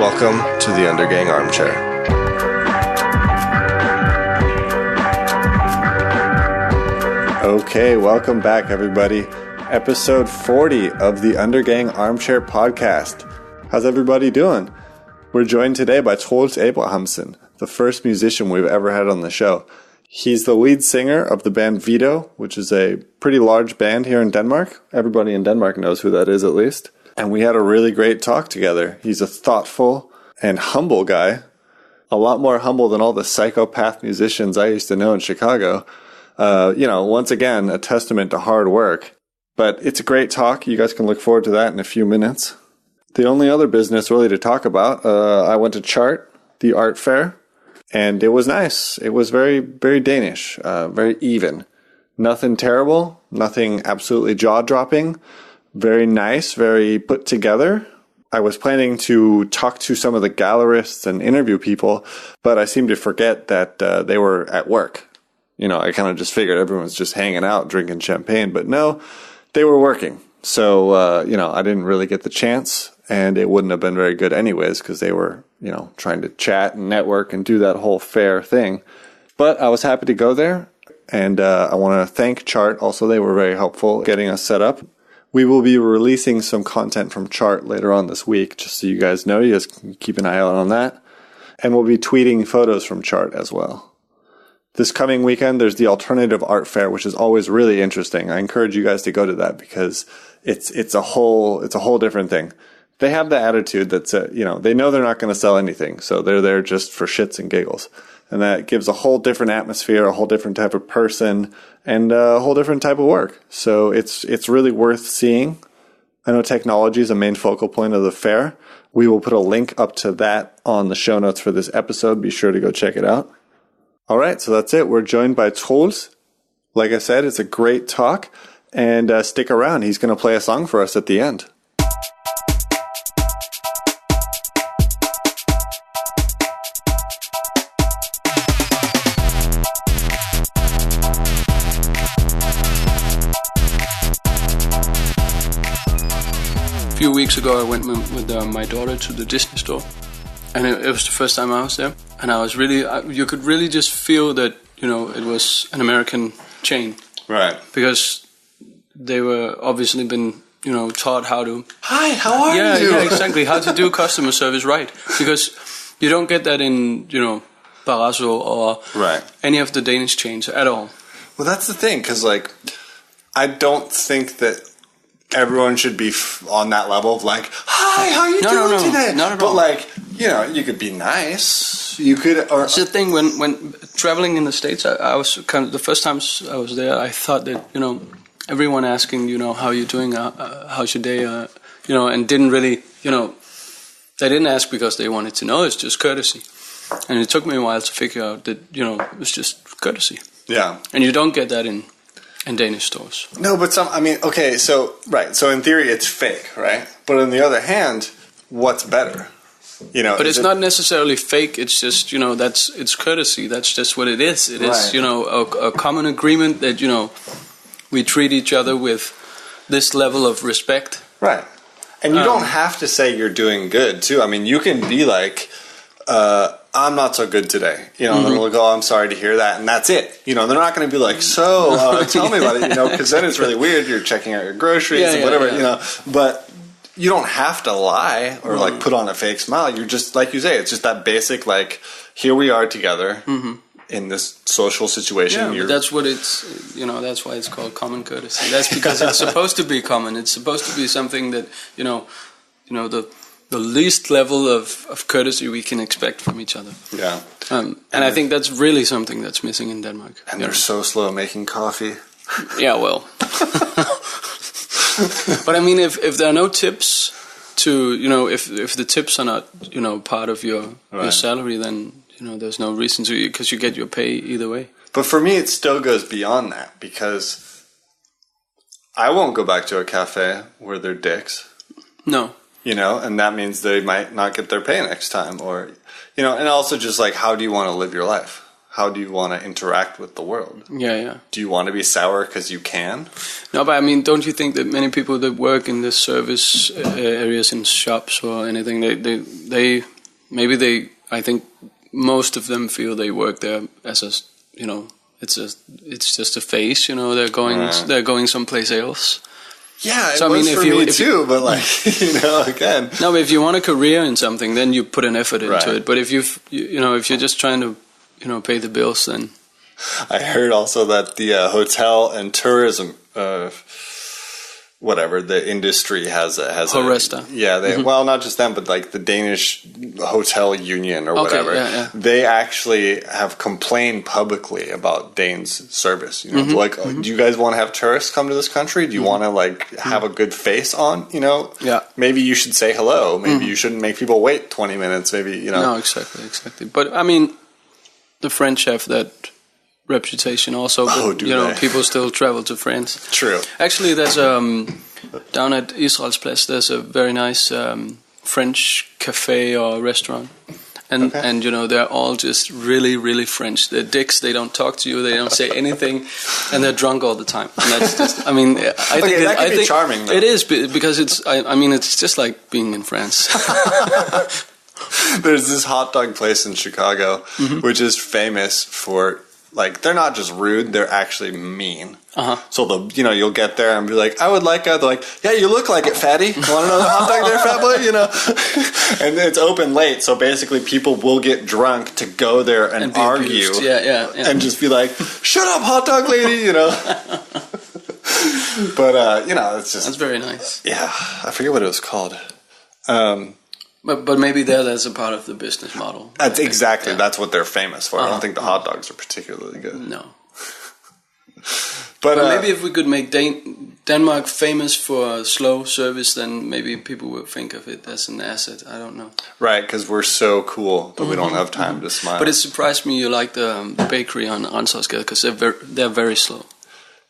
Welcome to the Undergang Armchair. Okay, welcome back everybody. Episode 40 of the Undergang Armchair podcast. How's everybody doing? We're joined today by Troels Abrahamsen, the first musician we've ever had on the show. He's the lead singer of the band Veto, which is a pretty large band here in Denmark. Everybody in Denmark knows who that is at least. And we had a really great talk together. He's a thoughtful and humble guy. A lot more humble than all the psychopath musicians I used to know in Chicago. Once again, a testament to hard work. But it's a great talk. You guys can look forward to that in a few minutes. The only other business really to talk about, I went to Chart, the art fair, and it was nice. It was very, very Danish, very even. Nothing terrible, nothing absolutely jaw-dropping. Very nice, very put together. I was planning to talk to some of the gallerists and interview people, but I seemed to forget that they were at work. I kind of just figured everyone was just hanging out, drinking champagne, but no, they were working. So, I didn't really get the chance, and it wouldn't have been very good anyways, because they were, trying to chat and network and do that whole fair thing. But I was happy to go there, and I want to thank Chart. Also, they were very helpful getting us set up. We will be releasing some content from Chart later on this week, just so you guys know. You guys can keep an eye out on that. And we'll be tweeting photos from Chart as well. This coming weekend, there's the Alternative Art Fair, which is always really interesting. I encourage you guys to go to that because it's a whole different thing. They have the attitude that they know they're not going to sell anything, so they're there just for shits and giggles. And that gives a whole different atmosphere, a whole different type of person, and a whole different type of work. So it's really worth seeing. I know technology is a main focal point of the fair. We will put a link up to that on the show notes for this episode. Be sure to go check it out. All right, so that's it. We're joined by Troels. Like I said, it's a great talk. And stick around. He's going to play a song for us at the end. A few weeks ago, I went with my daughter to the Disney store, and it was the first time I was there. And I was you could really just feel that it was an American chain, right? Because they were obviously been taught how to. Hi, how are you? Yeah, exactly. How to do customer service right, because you don't get that in Barrasso or any of the Danish chains at all. Well, that's the thing, because I don't think that everyone should be on that level of hi, how are you doing today? Not at all. But you could be nice. You could. Or it's the thing when traveling in the States, I was kind of the first times I was there. I thought that everyone asking how you doing, how's your day, and didn't really they didn't ask because they wanted to know. It's just courtesy, and it took me a while to figure out that it was just courtesy. Yeah, and you don't get that in Danish stores. No, but so in theory it's fake, right? But on the other hand, what's better? But it's not necessarily fake. It's just it's courtesy. That's just what it is. It is a common agreement that we treat each other with this level of respect. Right, and you don't have to say you're doing good too. I mean, you can be I'm not so good today, and then we'll go, I'm sorry to hear that, and that's it. They're not going to be tell me about it, because then it's really weird. You're checking out your groceries and whatever, but you don't have to lie or put on a fake smile. You're just, like you say, it's just that basic, here we are together in this social situation. Yeah, that's what it's, that's why it's called common courtesy. That's because it's supposed to be common. It's supposed to be something that, the least level of courtesy we can expect from each other. Yeah. And I think that's really something that's missing in Denmark. And they're so slow making coffee. Yeah, well. But I mean, if there are no tips to, if the tips are not, part of your salary, then, there's no reason to, because you get your pay either way. But for me, it still goes beyond that, because I won't go back to a cafe where they're dicks. No. And that means they might not get their pay next time, or, and also just how do you want to live your life? How do you want to interact with the world? Yeah. Do you want to be sour because you can? No, but I mean, don't you think that many people that work in the service areas in shops or anything, they maybe I think most of them feel they work there as a, it's just a phase, they're going someplace else. Yeah, so, it was for me too, but like, again. No, but if you want a career in something, then you put an effort into it. But if if you're just trying to, pay the bills, then. I heard also that the hotel and tourism, the industry has Horesta. Well, not just them, but like the Danish hotel union or whatever. Yeah. They actually have complained publicly about Danes' service. Do you guys want to have tourists come to this country? Do you want to have a good face on? Maybe you should say hello. Maybe you shouldn't make people wait 20 minutes. Maybe No, exactly. But I mean, the French have that reputation also, but people still travel to France. True. Actually, there's down at Israelsplads, there's a very nice French cafe or restaurant, and they're all just really, really French. They're dicks. They don't talk to you. They don't say anything, and they're drunk all the time. And that's just. I mean, I think charming. Though. It is because it's. I mean, it's just like being in France. There's this hot dog place in Chicago, which is famous for. They're not just rude; they're actually mean. So you'll get there and be like, "I would like a." They're like, "Yeah, you look like it, fatty. Want another hot dog there, fat boy?" And it's open late, so basically people will get drunk to go there and argue, and just be like, "Shut up, hot dog lady," But it's just that's very nice. Yeah, I forget what it was called. But maybe that's a part of the business model. That's exactly that's what they're famous for. I don't think the hot dogs are particularly good. No. But maybe if we could make Denmark famous for slow service, then maybe people would think of it as an asset. I don't know. Right, because we're so cool that we don't have time to smile. But it surprised me you like the bakery on Ansvarsgade because they're very slow.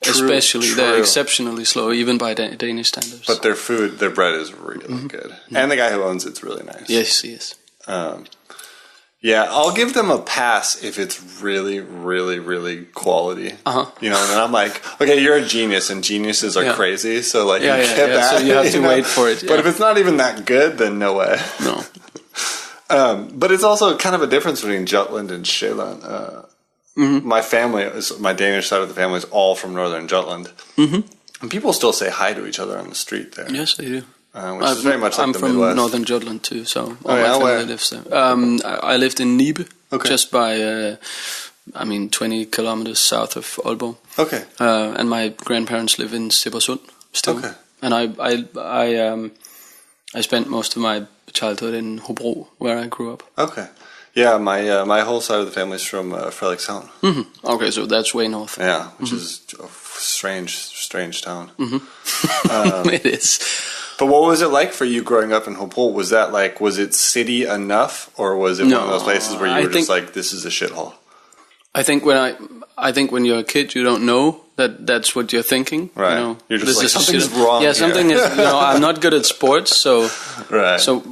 True. They're exceptionally slow, even by Danish standards. But their bread is really good. And the guy who owns it's really nice. Yes, he is. I'll give them a pass if it's really, really, really quality. And then I'm like, okay, you're a genius, and geniuses are crazy, so you get that. So you have to wait for it. But if it's not even that good, then no way. No. But it's also kind of a difference between Jutland and Sjælland. My Danish side of the family is all from northern Jutland. And people still say hi to each other on the street there. Yes, they do. Which is very much like the Midwest. I'm from northern Jutland too, so all my family lives there. I lived in Nibe, just by, 20 kilometers south of Aalborg. Okay. And my grandparents live in Sibbersund still. Okay. And I spent most of my childhood in Hobro, where I grew up. Okay. Yeah, my whole side of the family is from Frederikshavn. Okay, so that's way north. Yeah, which is a strange town. It is. But what was it like for you growing up in Hobro? Was that was it city enough, or was it one of those places where you were just like, this is a shithole? I think when you're a kid, you don't know that's what you're thinking. Right. You're just like, something's wrong. Yeah, something is. I'm not good at sports, so. Right. So.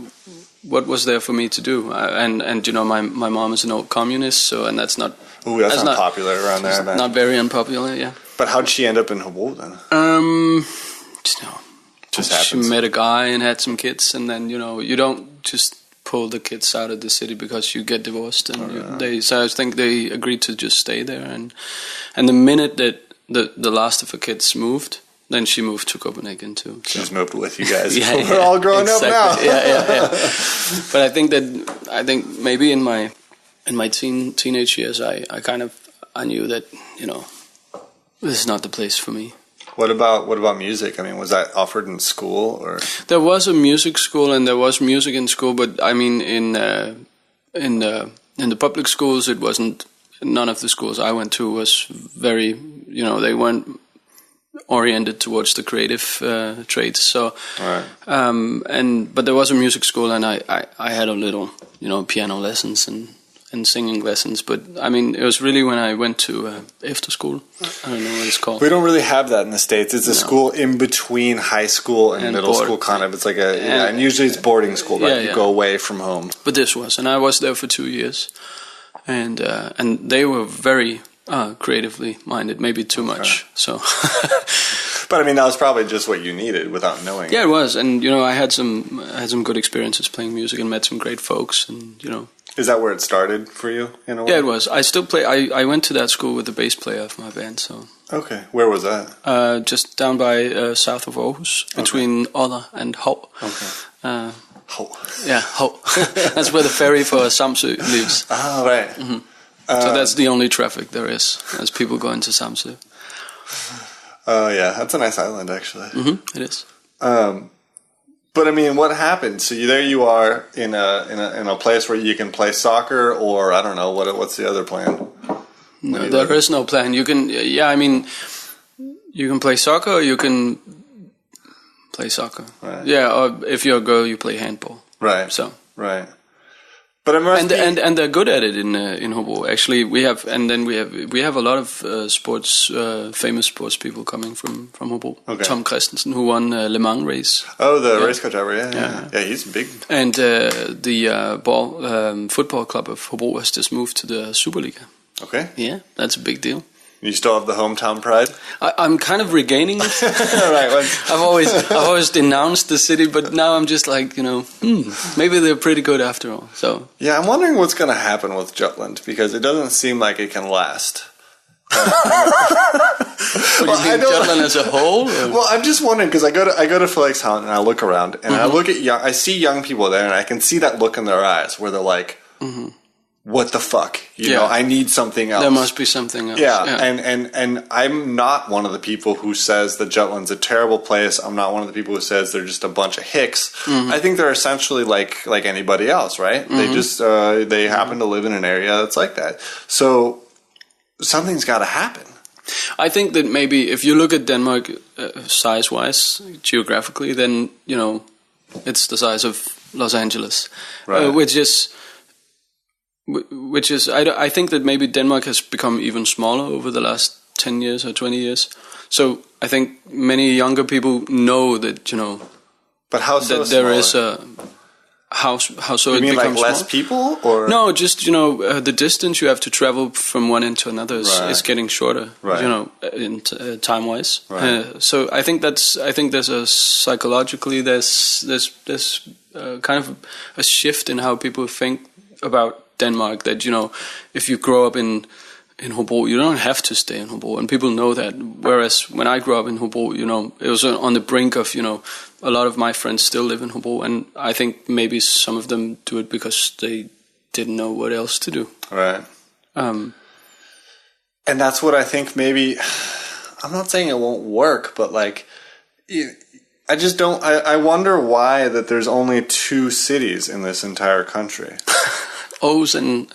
What was there for me to do? And my mom is an old communist, and that's not. Ooh, that's not popular around there. Man. Not very unpopular, yeah. But how'd she end up in Hobro then? Just happens. She met a guy and had some kids, and then you don't just pull the kids out of the city because you get divorced, and so I think they agreed to just stay there, and the minute that the last of her kids moved. Then she moved to Copenhagen too. So. She's moved with you guys. We're all grown up now. Yeah. But I think maybe in my teenage years, I knew that this is not the place for me. What about music? I mean, was that offered in school or? There was a music school and there was music in school, but I mean in the public schools, it wasn't. None of the schools I went to was very. They weren't oriented towards the creative trades. So, right. But there was a music school, and I had a little, piano lessons and singing lessons. But I mean, it was really when I went to after school. I don't know what it's called. We don't really have that in the States. It's a school in between high school and middle school, kind of. It's like and usually it's boarding school, right? You go away from home. But this was, and I was there for 2 years, and they were very. Creatively minded, maybe too much. So, But I mean, that was probably just what you needed without knowing. Yeah, it was, and I had some good experiences playing music and met some great folks, and Is that where it started for you in a way? Yeah, it was. I still play. I went to that school with the bass player of my band. So okay, where was that? Just down by south of Aarhus, between Odder and Hov. Okay. Hov. Yeah, Hov. That's where the ferry for Samsø lives. Oh, right. Mm-hmm. So that's the only traffic there is as people go into Samsø. Oh yeah, that's a nice island actually. Mm-hmm, it is. But I mean, what happened? So there you are in a place where you can play soccer, or I don't know what's the other plan? No, there is no plan. You can, you can play soccer, or you can play soccer. Right. Yeah, or if you're a girl, you play handball. Right. So right. But it must and they're good at it in Hobro. Actually, we have a lot of famous sports people coming from Hobro. Okay. Tom Christensen, who won Le Mans race. Oh, the race car driver, yeah, he's big. And the football club of Hobro has just moved to the Superliga. Okay. Yeah, that's a big deal. You still have the hometown pride? I'm kind of regaining it. Right. I've always denounced the city, but now I'm just like, maybe they're pretty good after all. So yeah, I'm wondering what's going to happen with Jutland, because it doesn't seem like it can last. Jutland as a whole? Or? Well, I'm just wondering, because I go to Frederikshavn and I look around and I look at I see young people there, and I can see that look in their eyes where they're like, what the fuck? You know, I need something else. There must be something else. Yeah. And I'm not one of the people who says that Jutland's a terrible place. I'm not one of the people who says they're just a bunch of hicks. I think they're essentially like anybody else, right? They just they happen to live in an area that's like that. So something's got to happen. I think that maybe if you look at Denmark size-wise, geographically, then it's the size of Los Angeles, right. Which is, I think that maybe Denmark has become even smaller over the last 10 years or 20 years. So I think many younger people know that, but how so that there smaller? is a how so. You it mean like becomes less small? people, or no? Just the distance you have to travel from one end to another is getting shorter. Right. In time wise. Right. So I think there's a psychologically there's kind of a shift in how people think about Denmark, that if you grow up in Hobro, you don't have to stay in Hobro, and people know that. Whereas when I grew up in Hobro, it was on the brink of a lot of my friends still live in Hobro, and I think maybe some of them do it because they didn't know what else to do. Right. And that's what I think. Maybe I'm not saying it won't work, but like, I just don't. I wonder why that there's only 2 cities in this entire country. Aarhus and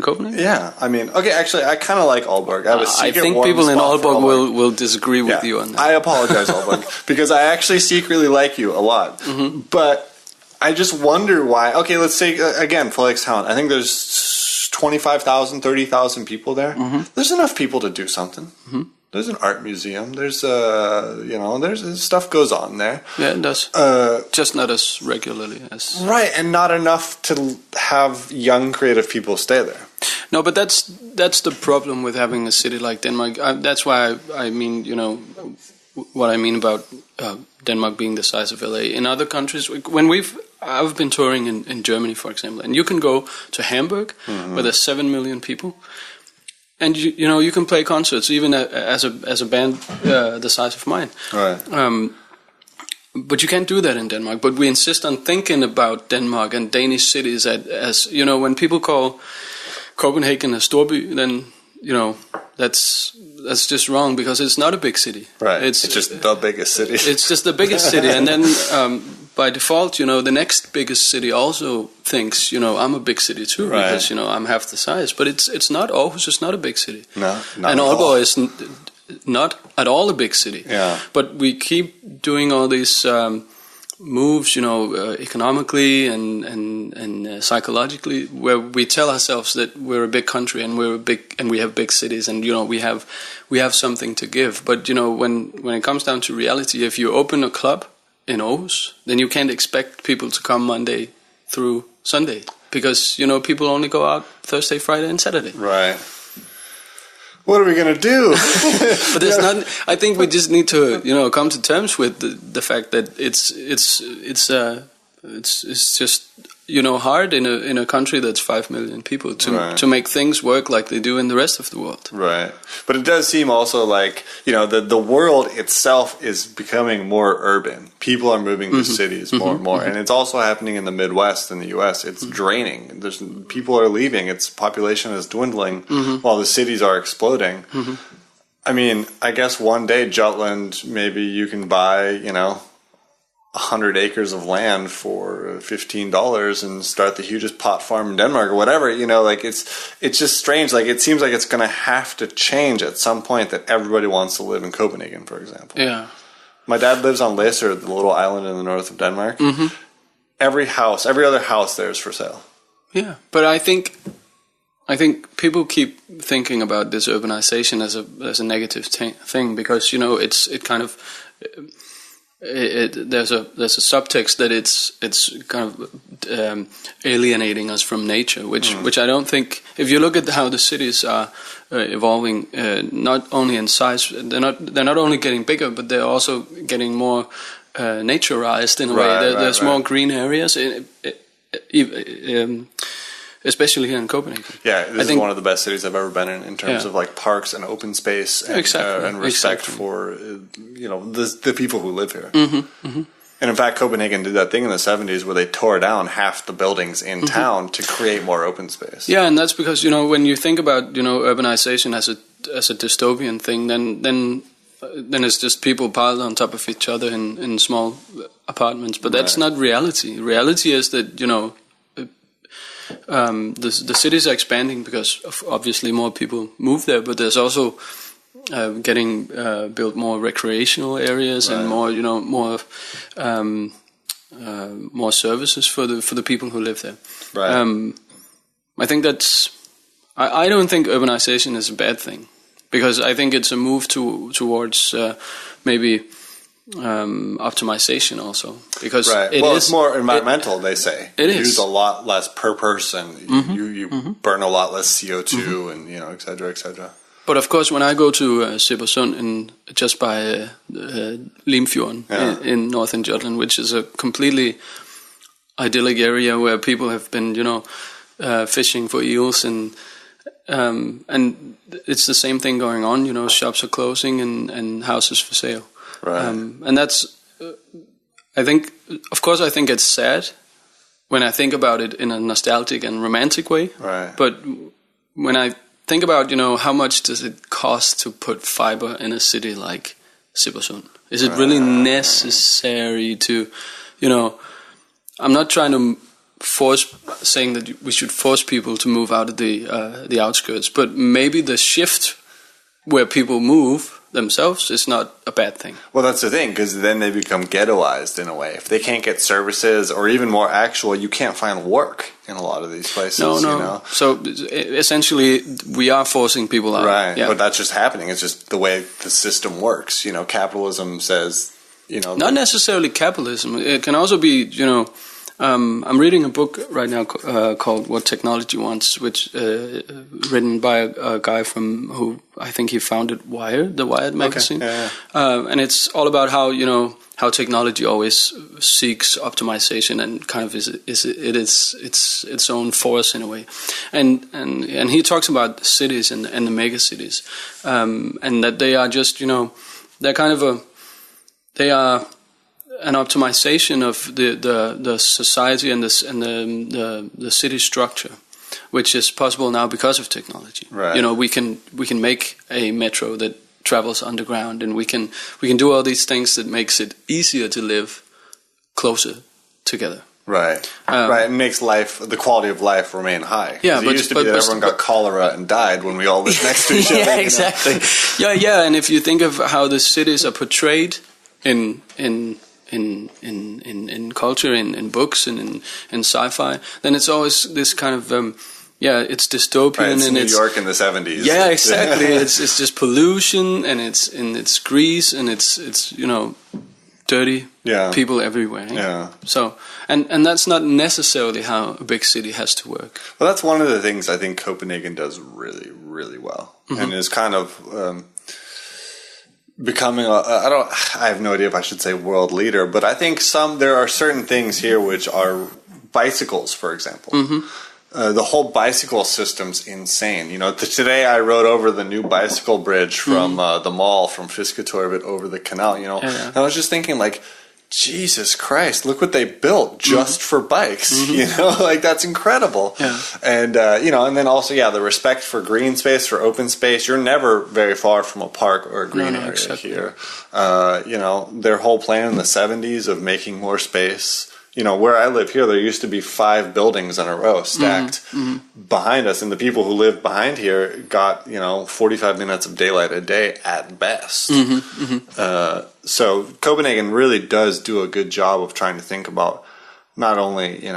Copenhagen? Yeah, I mean, okay, actually, I kind of like Aalborg. I think people in Aalborg will disagree with you on that. I apologize, Aalborg, because I actually secretly like you a lot. Mm-hmm. But I just wonder why. Okay, let's say, again, Frederikshavn. I think there's 25,000, 30,000 people there. Mm-hmm. There's enough people to do something. Mm-hmm. There's an art museum. There's there's stuff goes on there. Yeah, it does. Just not as regularly as right, and not enough to have young creative people stay there. No, but that's the problem with having a city like Denmark. That's why I mean, what I mean about Denmark being the size of LA. In other countries, when I've been touring in Germany, for example, and you can go to Hamburg, where there's 7 million people. And you can play concerts even as a band the size of mine. Right. But you can't do that in Denmark. But we insist on thinking about Denmark and Danish cities as when people call Copenhagen a storby, then that's just wrong, because it's not a big city. Right. It's just the biggest city. It's just the biggest city, and then by default, the next biggest city also thinks, I'm a big city too, right, because I'm half the size. But it's not. Aarhus is not a big city. No, not and at Aalborg all. is not at all a big city. Yeah. But we keep doing all these moves, economically and psychologically, where we tell ourselves that we're a big country and we have big cities, and we have something to give. But when it comes down to reality, if you open a club in Aarhus, then you can't expect people to come Monday through Sunday, because people only go out Thursday, Friday, and Saturday. Right. what are we gonna do? But there's not. I think we just need to, come to terms with the fact that it's just hard in a country that's 5 million people to make things work like they do in the rest of the world. Right. But it does seem also like, the world itself is becoming more urban. People are moving to cities more and more. And it's also happening in the Midwest in the US. It's draining. People are leaving. Its population is dwindling while the cities are exploding. I mean, I guess one day Jutland, maybe you can buy, 100 acres of land for $15 and start the hugest pot farm in Denmark or whatever. It's just strange. Like, it seems like it's going to have to change at some point that everybody wants to live in Copenhagen, for example. Yeah. My dad lives on Læsø, the little island in the north of Denmark. Every other house there is for sale. Yeah, but I think people keep thinking about this urbanization as a negative thing because it kind of there's a subtext that it's kind of alienating us from nature, which I don't think. If you look at how the cities are evolving, not only in size, they're not only getting bigger, but they're also getting more naturized in a way. There's more green areas. Especially here in Copenhagen. Yeah, this is one of the best cities I've ever been in terms of like parks and open space and respect for the people who live here. And in fact, Copenhagen did that thing in the 70s where they tore down half the buildings in town to create more open space. Yeah, and that's because when you think about urbanization as a dystopian thing, then it's just people piled on top of each other in small apartments. But that's not reality. Reality is that the cities are expanding because obviously more people move there, but there's also getting built more recreational areas and more more services for the people who live there. Right. I think I don't think urbanization is a bad thing because I think it's a move towards maybe optimization also because it's more environmental. They say you use a lot less per person. You burn a lot less CO2 and et cetera, et cetera. But of course, when I go to Sibersund just by Limfjorden in northern Jutland, which is a completely idyllic area where people have been fishing for eels and it's the same thing going on. Shops are closing and houses for sale. Right. And that's, I think it's sad when I think about it in a nostalgic and romantic way. Right. But when I think about, how much does it cost to put fiber in a city like Sibersund? Is it really necessary to, I'm not trying to saying that we should force people to move out of the outskirts, but maybe the shift where people move themselves is not a bad thing. Well, that's the thing, because then they become ghettoized in a way. If they can't get services, or even more actual, you can't find work in a lot of these places. No. So essentially, we are forcing people out. Right, yeah. But that's just happening. It's just the way the system works. Capitalism says, Not necessarily capitalism. It can also be, I'm reading a book right now called What Technology Wants, which written by a guy who I think he founded the Wired magazine. Okay. Yeah. And it's all about how technology always seeks optimization and kind of is its own force in a way. And he talks about cities and the mega cities, and that they are just they're kind of they are an optimization of the society and the city structure, which is possible now because of technology. Right. We can make a metro that travels underground, and we can do all these things that makes it easier to live closer together. Right. Right. It makes the quality of life remain high. Yeah, but it used to be that everyone got cholera and died when we all lived next to each other. Yeah, exactly. Yeah. And if you think of how the cities are portrayed in culture, in books, and in sci-fi, then it's always this kind of it's dystopian. Right, it's and New York in the 70s. Yeah, exactly. it's just pollution, and it's grease, and it's dirty people everywhere. Yeah. So and that's not necessarily how a big city has to work. Well, that's one of the things I think Copenhagen does really, really well, and is kind of becoming I have no idea if I should say world leader, but I think there are certain things here which are bicycles, for example. The whole bicycle system's insane. You know, today I rode over the new bicycle bridge from the mall from Fisketorvet over the canal, you know. And I was just thinking, like, Jesus Christ, look what they built just for bikes, you know, like that's incredible. And, you know, and then also, the respect for green space, for open space. You're never very far from a park or a green area here. You know, their whole plan in the 70s of making more space. You know, where I live here, there used to be 5 buildings in a row stacked behind us. And the people who lived behind here got, 45 minutes of daylight a day at best. So Copenhagen really does do a good job of trying to think about not only,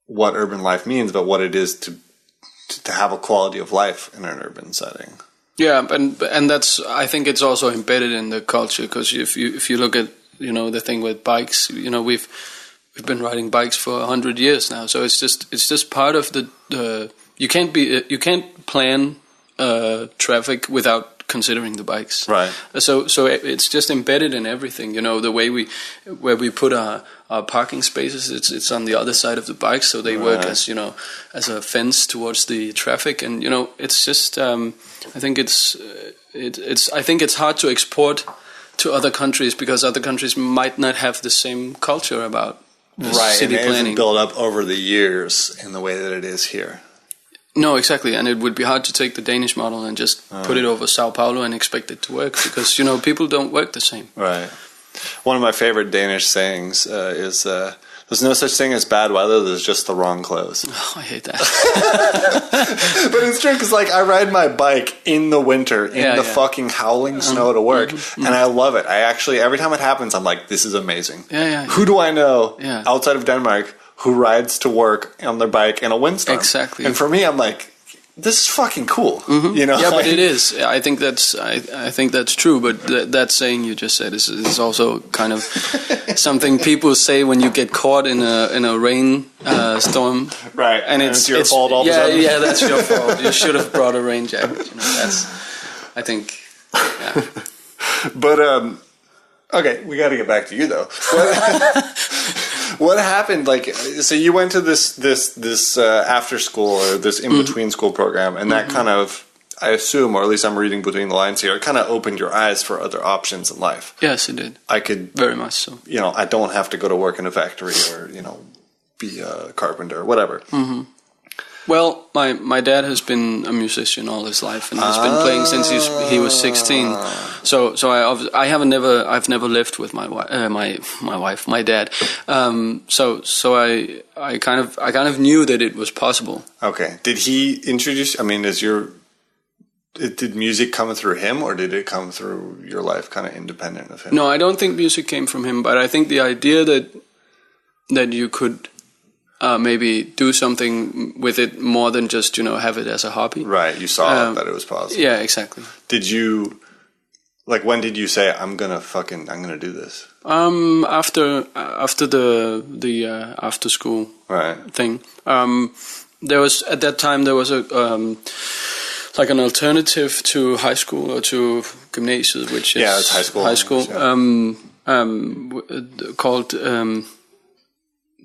what urban life means, but what it is to have a quality of life in an urban setting. Yeah, and that's, I think it's also embedded in the culture, because if you look at, the thing with bikes, we've been riding bikes for 100 years now, so it's just part of the you can't plan traffic without considering the bikes, right? So it's just embedded in everything. The way where we put our parking spaces, it's on the other side of the bikes, so they work as as a fence towards the traffic, and it's just I think it's hard to export to other countries, because other countries might not have the same culture about city planning. It hasn't built up over the years in the way that it is here. No, exactly, and it would be hard to take the Danish model and just put it over Sao Paulo and expect it to work, because people don't work the same. Right. One of my favorite Danish sayings is there's no such thing as bad weather, there's just the wrong clothes. Oh, I hate that. But it's true, because I ride my bike in the winter, in the fucking howling snow to work, and I love it. I actually, every time it happens, I'm like, this is amazing. Who do I know outside of Denmark who rides to work on their bike in a windstorm? Exactly. And for me, I'm like, this is fucking cool. Yeah, but it is. I think that's true. But that saying you just said is also kind of something people say when you get caught in a rain storm. Right, and it's your fault all the time. Yeah, that's your fault. You should have brought a rain jacket. That's, I think. Yeah. But okay, we got to get back to you though. What happened? So you went to this after school or this in between school program, and that kind of, I assume, or at least I'm reading between the lines here, it kind of opened your eyes for other options in life. Yes, it did. I could very much so. I don't have to go to work in a factory or be a carpenter or whatever. Well, my dad has been a musician all his life, and has been playing since he was 16. So I've never lived with my dad. So I kind of knew that it was possible. Okay. Did he introduce? I mean, did music come through him, or did it come through your life, kind of independent of him? No, I don't think music came from him, but I think the idea that you could maybe do something with it more than just have it as a hobby. Right, you saw that it was possible. Yeah, exactly. Did you when did you say I'm gonna do this? After the after school thing. There was at that time a like an alternative to high school or to gymnasium, which is it's high school. High school. Called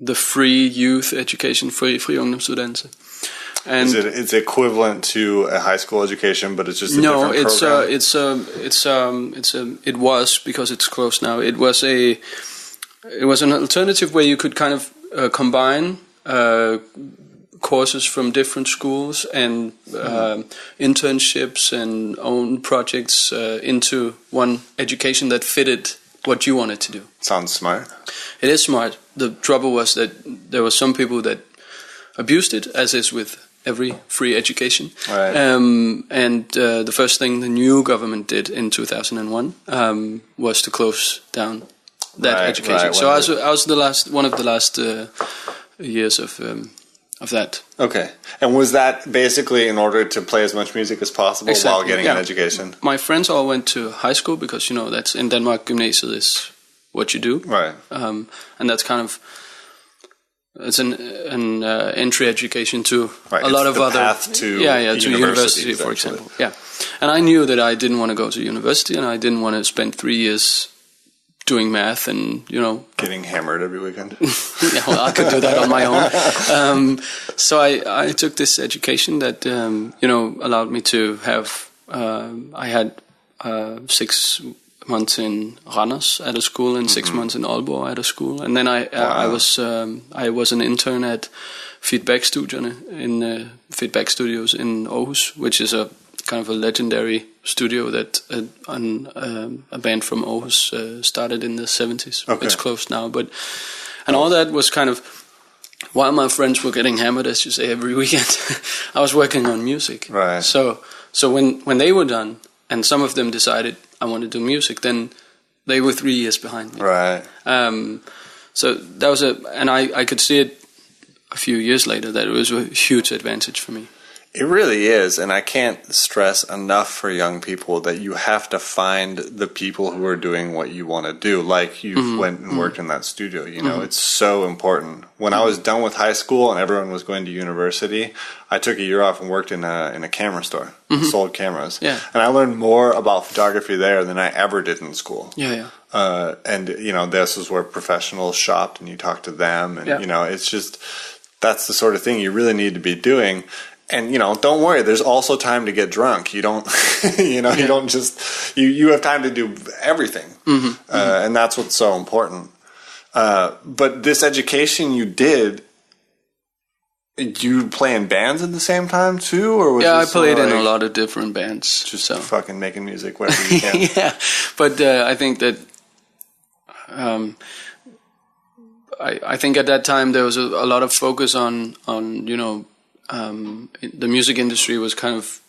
the free youth education, free ungdomsuddannelse. And it's equivalent to a high school education, but it's just a different program? It was, because it's closed now. It was an alternative where you could kind of combine courses from different schools and internships and own projects into one education that fitted what you wanted to do. Sounds smart. It is smart. The trouble was that there were some people that abused it, as is with every free education. Right. And the first thing the new government did in 2001 was to close down that education. Right. So I was one of the last years of that. Okay. And was that basically in order to play as much music as possible while getting an education? My friends all went to high school, because that's in Denmark, gymnasium is what you do. Right. And that's kind of it's an entry education to right, a lot of other path to to university, for example. Yeah, and I knew that I didn't want to go to university, and I didn't want to spend 3 years doing math and getting hammered every weekend. Yeah, well, I could do that on my own. So I took this education that allowed me to have. I had 6 months in Randers at a school and 6 months in Aalborg at a school, and then I was an intern at Feedback Studios in Aarhus, which is a kind of a legendary studio that a band from Aarhus started in the 70s. Okay. It's closed now, and all that was kind of while my friends were getting hammered, as you say, every weekend. I was working on music. Right. So when they were done, and some of them decided I want to do music, then they were 3 years behind me. Right. So that was and I could see it a few years later that it was a huge advantage for me. It really is, and I can't stress enough for young people that you have to find the people who are doing what you want to do. Like you went and worked in that studio, it's so important. When I was done with high school and everyone was going to university, I took a year off and worked in a camera store, sold cameras. Yeah. And I learned more about photography there than I ever did in school. Yeah. And this is where professionals shopped and you talk to them, and it's just that's the sort of thing you really need to be doing. And, don't worry, there's also time to get drunk. You don't, you don't just, you have time to do everything. And that's what's so important. But this education you did, you play in bands at the same time too? Or was I played in a lot of different bands. Just fucking making music wherever you can. Yeah, but I think that, I think at that time there was a lot of focus on the music industry was kind of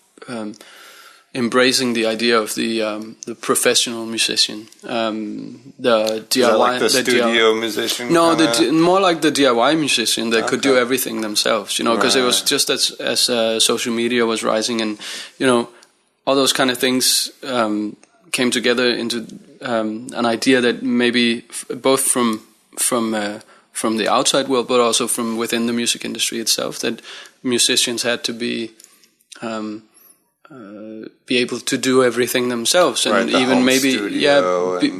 embracing the idea of the professional musician, the DIY, like the studio musician. No, more like the DIY musician that could do everything themselves. Because it was just as social media was rising, and all those kind of things came together into an idea that maybe both from the outside world, but also from within the music industry itself, that musicians had to be able to do everything themselves, and even maybe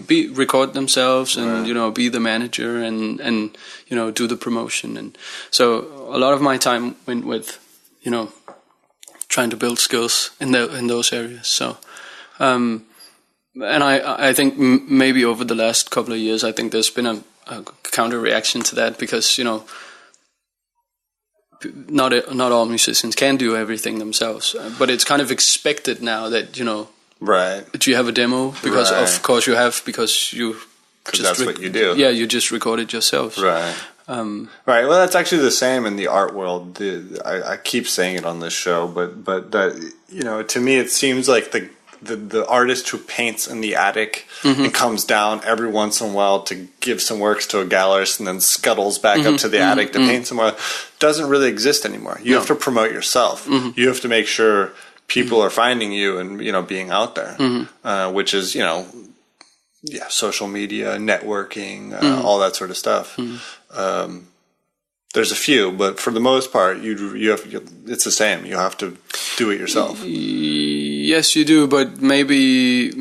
be record themselves, and be the manager, and do the promotion. And so a lot of my time went with trying to build skills in those areas. So and I think maybe over the last couple of years, I think there's been a counter reaction to that, because not all musicians can do everything themselves, but it's kind of expected now that that you have a demo, because of course you have, because that's what you do. Yeah, you just record it yourself. Right. Right. Well, that's actually the same in the art world. I keep saying it on this show, but that to me it seems like the artist who paints in the attic and comes down every once in a while to give some works to a gallerist and then scuttles back up to the attic to paint somewhere doesn't really exist anymore. You have to promote yourself. You have to make sure people are finding you and being out there, which is social media, networking, all that sort of stuff. There's a few, but for the most part, you have it's the same. You have to do it yourself. Yes, you do, but maybe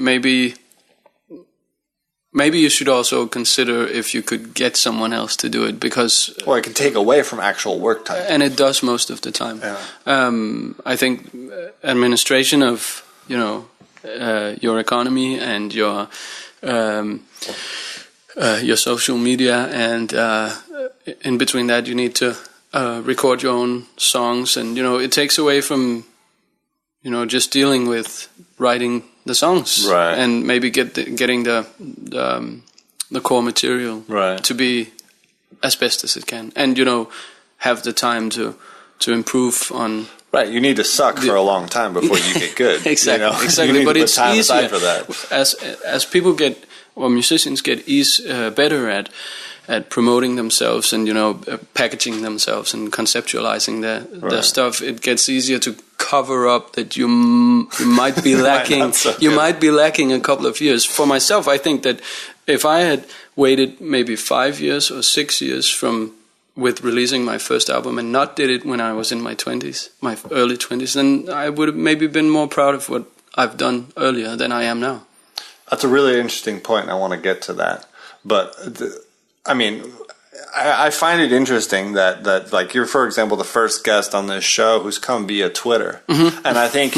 you should also consider if you could get someone else to do it, because it can take away from actual work time, and it does most of the time. Yeah. I think administration of your economy and your social media, and in between that you need to record your own songs, and it takes away from just dealing with writing the songs, right, and maybe getting the core material to be as best as it can, and have the time to improve on. Right, you need to suck for a long time before you get good. Exactly. But it's time easier for that. As people get, or musicians get better at promoting themselves and packaging themselves and conceptualizing their stuff. It gets easier to cover up that you might be lacking. Might be lacking a couple of years. For myself, I think that if I had waited maybe 5 years or 6 years from with releasing my first album and not did it when I was in my 20s, my early 20s, then I would have maybe been more proud of what I've done earlier than I am now. That's a really interesting point, and I want to get to that. But, I find it interesting that like you're, for example, the first guest on this show who's come via Twitter. Mm-hmm. And I think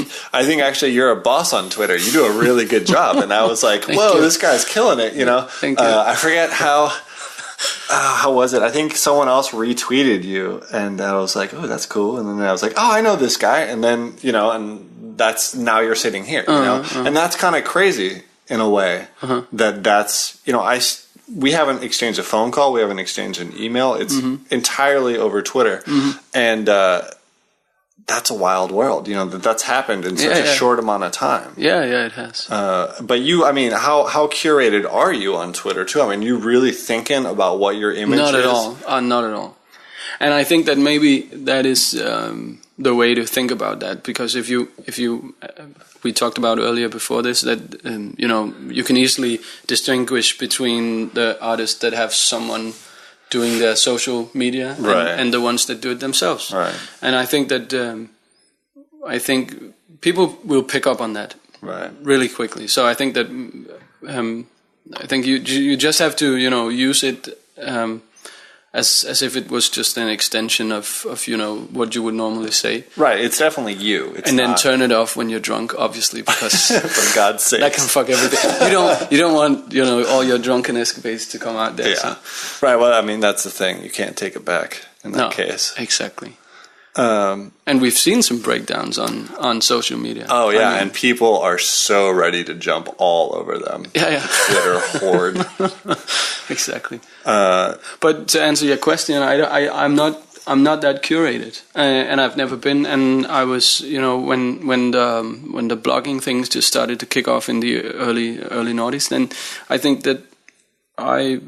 actually you're a boss on Twitter. You do a really good job. And I was like, whoa, this guy's killing it, you know? Thank you. I forget how was it? I think someone else retweeted you, and I was like, oh, that's cool. And then I was like, oh, I know this guy. And then, you know, and that's, now you're sitting here, you know? And that's kind of crazy in a way that's, you know, we haven't exchanged a phone call. We haven't exchanged an email. It's entirely over Twitter. And that's a wild world, you know, that's happened in such a short amount of time. Yeah, it has. But you, I mean, how curated are you on Twitter, too? I mean, you really thinking about what your image is? Not at all. Not at all. And I think that maybe that is the way to think about that, because if you we talked about earlier before this that you know, you can easily distinguish between the artists that have someone doing their social media and the ones that do it themselves. Right. And I think that people will pick up on that really quickly. So I think that I think you just have to, you know, use it as if it was just an extension of you know, what you would normally say. Right, it's definitely you. And then turn it off when you're drunk, obviously, because for God's sake, that can fuck everything. You don't want, you know, all your drunken escapades to come out there. Yeah. So. Right. Well, I mean, that's the thing. You can't take it back in that case. Exactly. And we've seen some breakdowns on social media. Oh yeah, and people are so ready to jump all over them. Yeah. Twitter horde. Exactly. But to answer your question, I'm not that curated, and I've never been. And I was, you know, when the blogging things just started to kick off in the early noughties, then I think that I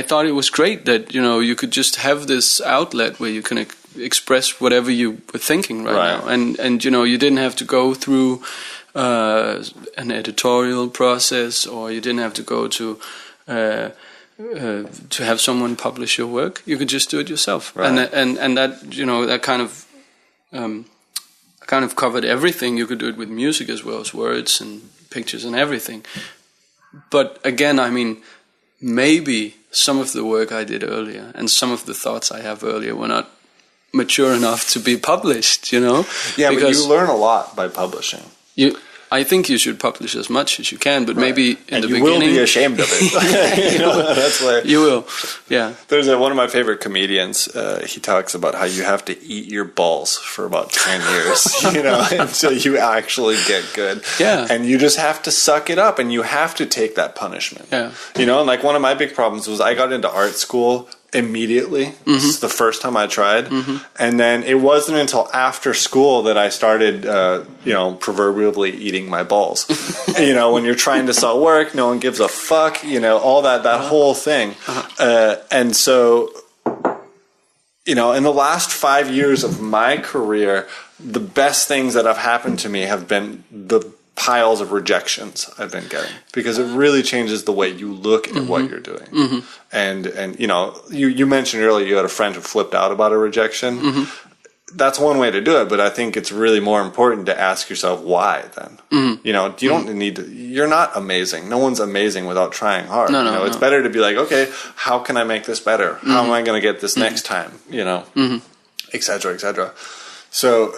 thought it was great that, you know, you could just have this outlet where you can express whatever you were thinking right now, and you know, you didn't have to go through an editorial process, or you didn't have to go to have someone publish your work. You could just do it yourself, and that, you know, that kind of covered everything. You could do it with music as well as words and pictures and everything. But again, I mean, maybe some of the work I did earlier and some of the thoughts I have earlier were not mature enough to be published, you know? Yeah, because but you learn a lot by publishing. I think you should publish as much as you can, but maybe in the beginning... you will be ashamed of it. You know, that's why... You will, yeah. There's one of my favorite comedians, he talks about how you have to eat your balls for about 10 years, you know, until you actually get good. Yeah. And you just have to suck it up, and you have to take that punishment. Yeah. You know, and like one of my big problems was I got into art school immediately. This is the first time I tried. And then it wasn't until after school that I started, you know, proverbially eating my balls. You know, when you're trying to sell work, no one gives a fuck, you know, all that whole thing. And so, you know, in the last 5 years of my career, the best things that have happened to me have been the piles of rejections I've been getting, because it really changes the way you look at what you're doing. And you know, you mentioned earlier you had a friend who flipped out about a rejection. That's one way to do it, but I think it's really more important to ask yourself why then. You know, you don't need to, you're not amazing. No one's amazing without trying hard. No, you know, it's better to be like, okay, how can I make this better? How am I going to get this next time? You know, et cetera, et cetera. So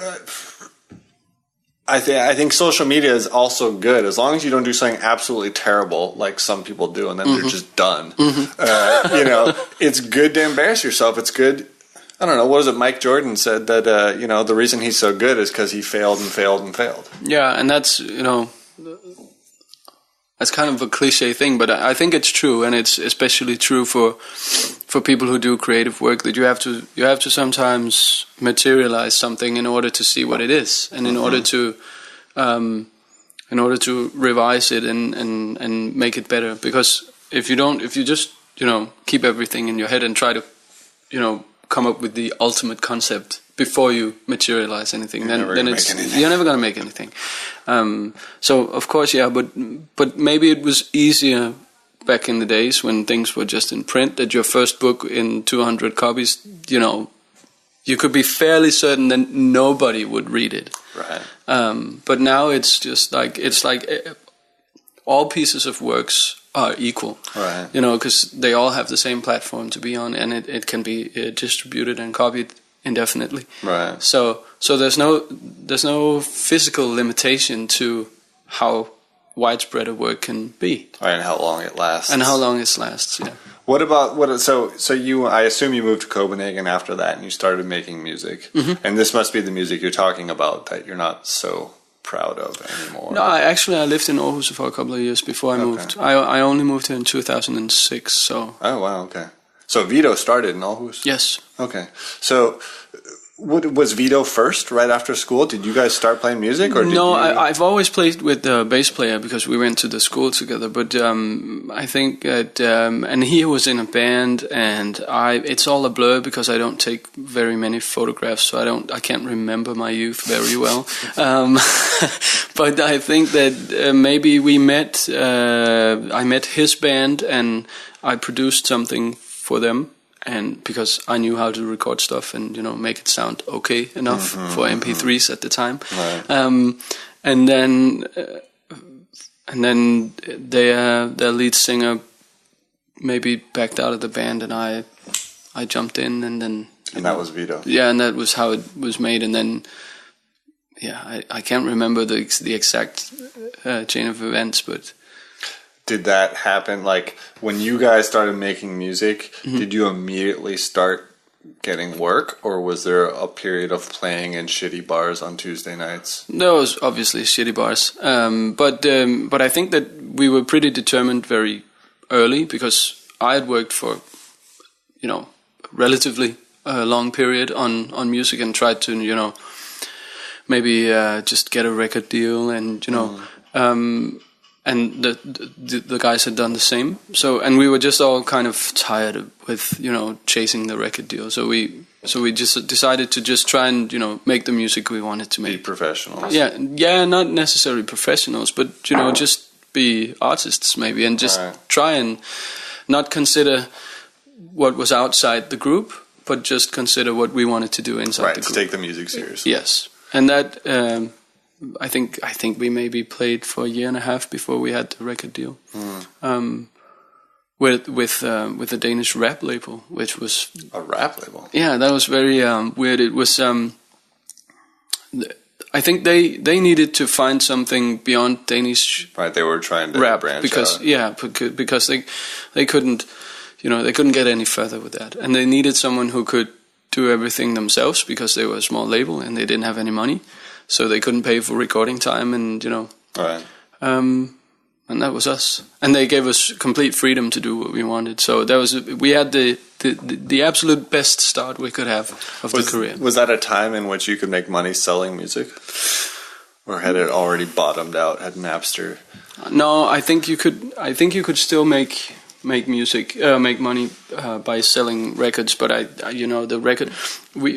I think social media is also good as long as you don't do something absolutely terrible like some people do, and then they're just done. You know, it's good to embarrass yourself. It's good. I don't know, what is it? Mike Jordan said that you know, the reason he's so good is because he failed and failed and failed. Yeah, and that's, you know, that's kind of a cliche thing, but I think it's true, and it's especially true for people who do creative work, that you have to sometimes materialize something in order to see what it is, and in order to revise it and make it better. Because if you just, you know, keep everything in your head and try to, you know, come up with the ultimate concept before you materialize anything, then you're never going to make anything. So of course, yeah, but maybe it was easier back in the days when things were just in print, that your first book in 200 copies, you could be fairly certain that nobody would read it. Right. But now it's just like all pieces of works are equal. Right. Because they all have the same platform to be on, and it can be distributed and copied indefinitely. Right. So there's no physical limitation to how widespread a work can be. Right, and how long it lasts. Yeah. What about so you? I assume you moved to Copenhagen after that, and you started making music. Mm-hmm. And this must be the music you're talking about that you're not so proud of anymore. No, I lived in Aarhus for a couple of years before I moved. I only moved here in 2006. So. Oh wow, okay. So Veto started in Aarhus. Yes. Okay. So. Was Veto first, right after school? Did you guys start playing music, or no? I've always played with the bass player because we went to the school together. But I think that, and he was in a band, and it's all a blur because I don't take very many photographs, so I can't remember my youth very well. But I think that maybe we met. I met his band, and I produced something for them. And because I knew how to record stuff and make it sound okay enough for MP3s at the time, right. and then their lead singer maybe backed out of the band, and I jumped in, and then that was Veto. Yeah, and that was how it was made, and then I can't remember the exact chain of events, but. Did that happen, like, when you guys started making music, did you immediately start getting work, or was there a period of playing in shitty bars on Tuesday nights? There was obviously shitty bars, but I think that we were pretty determined very early, because I had worked for, relatively long period on music and tried to, maybe just get a record deal, and, and the guys had done the same. So, and we were just all kind of tired with, chasing the record deal. So we just decided to just try and, make the music we wanted to make. Be professionals. Yeah, not necessarily professionals, but, just be artists maybe, and just try and not consider what was outside the group, but just consider what we wanted to do inside the group. Right, to take the music seriously. Yes. And that... I think we maybe played for a year and a half before we had the record deal, with the Danish rap label, which was a rap label. Yeah, that was very weird. It was I think they needed to find something beyond Danish. Right, they were trying to rap branch because out. Because they couldn't they couldn't get any further with that, and they needed someone who could do everything themselves because they were a small label and they didn't have any money. So they couldn't pay for recording time, and right. And that was us. And they gave us complete freedom to do what we wanted. So we had the absolute best start we could have of the career. Was that a time in which you could make money selling music, or had it already bottomed out? Had Napster? No, I think you could still make music, make money by selling records, but the record.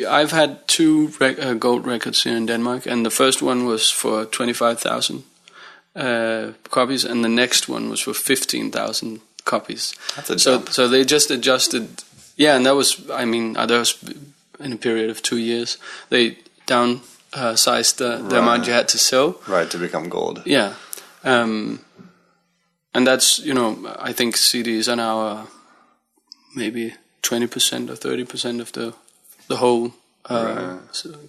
I've had 2 gold records here in Denmark, and the first one was for 25,000 copies, and the next one was for 15,000 copies. That's a jump. So they just adjusted. Yeah, and that was that was in a period of 2 years. They downsized the amount you had to sell. Right, to become gold. Yeah. And that's, I think CDs are now maybe 20% or 30% of the whole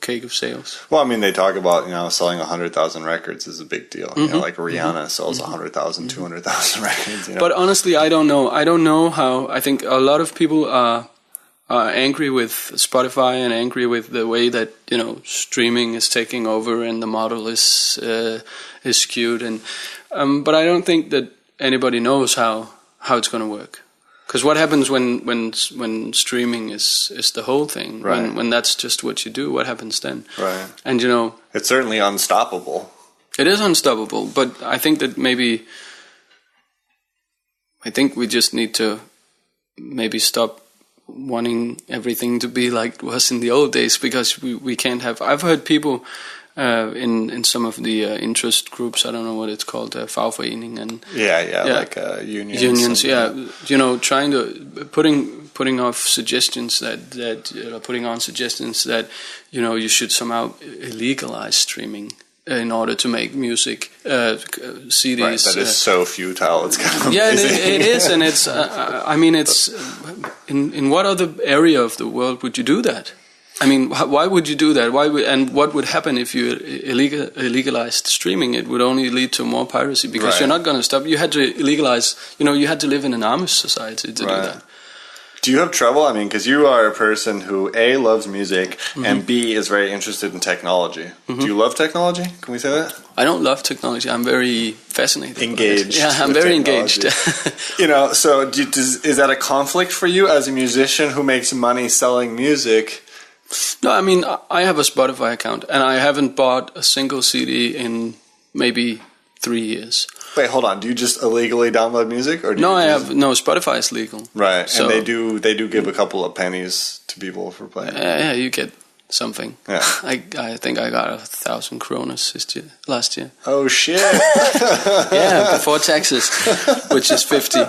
cake of sales. Well, they talk about, selling 100,000 records is a big deal. Like Rihanna sells 100,000, 200,000 records. But honestly, I don't know. I don't know how. I think a lot of people are angry with Spotify and angry with the way that, streaming is taking over and the model is skewed. And but I don't think that anybody knows how it's going to work, because what happens when streaming is the whole thing, right. when that's just what you do, what happens then? Right. And it's certainly unstoppable. It is unstoppable, but I think that we just need to maybe stop wanting everything to be like it was in the old days, because we can't have. I've heard people in some of the interest groups. I don't know what it's called, fagforening and like unions. Unions, trying to putting off suggestions putting on suggestions that you should somehow illegalize streaming in order to make music CDs. Right, that is so futile. It's kind of it is, and it's. It's in what other area of the world would you do that? I mean, why would you do that? And what would happen if you illegalized streaming? It would only lead to more piracy because you're not going to stop. You had to illegalize. You had to live in an Amish society to do that. Do you have trouble? I mean, because you are a person who A, loves music, and B, is very interested in technology. Do you love technology? Can we say that? I don't love technology. I'm very fascinated. Engaged. Yeah, I'm very engaged. So is that a conflict for you as a musician who makes money selling music? No, I mean, I have a Spotify account, and I haven't bought a single CD in maybe 3 years. Wait, hold on. Do you just illegally download music, or Spotify is legal. Right, so, and they do give a couple of pennies to people for playing. Yeah, you get something. Yeah. I think I got 1,000 kroner last year. Oh shit! Yeah, before taxes, which is 50.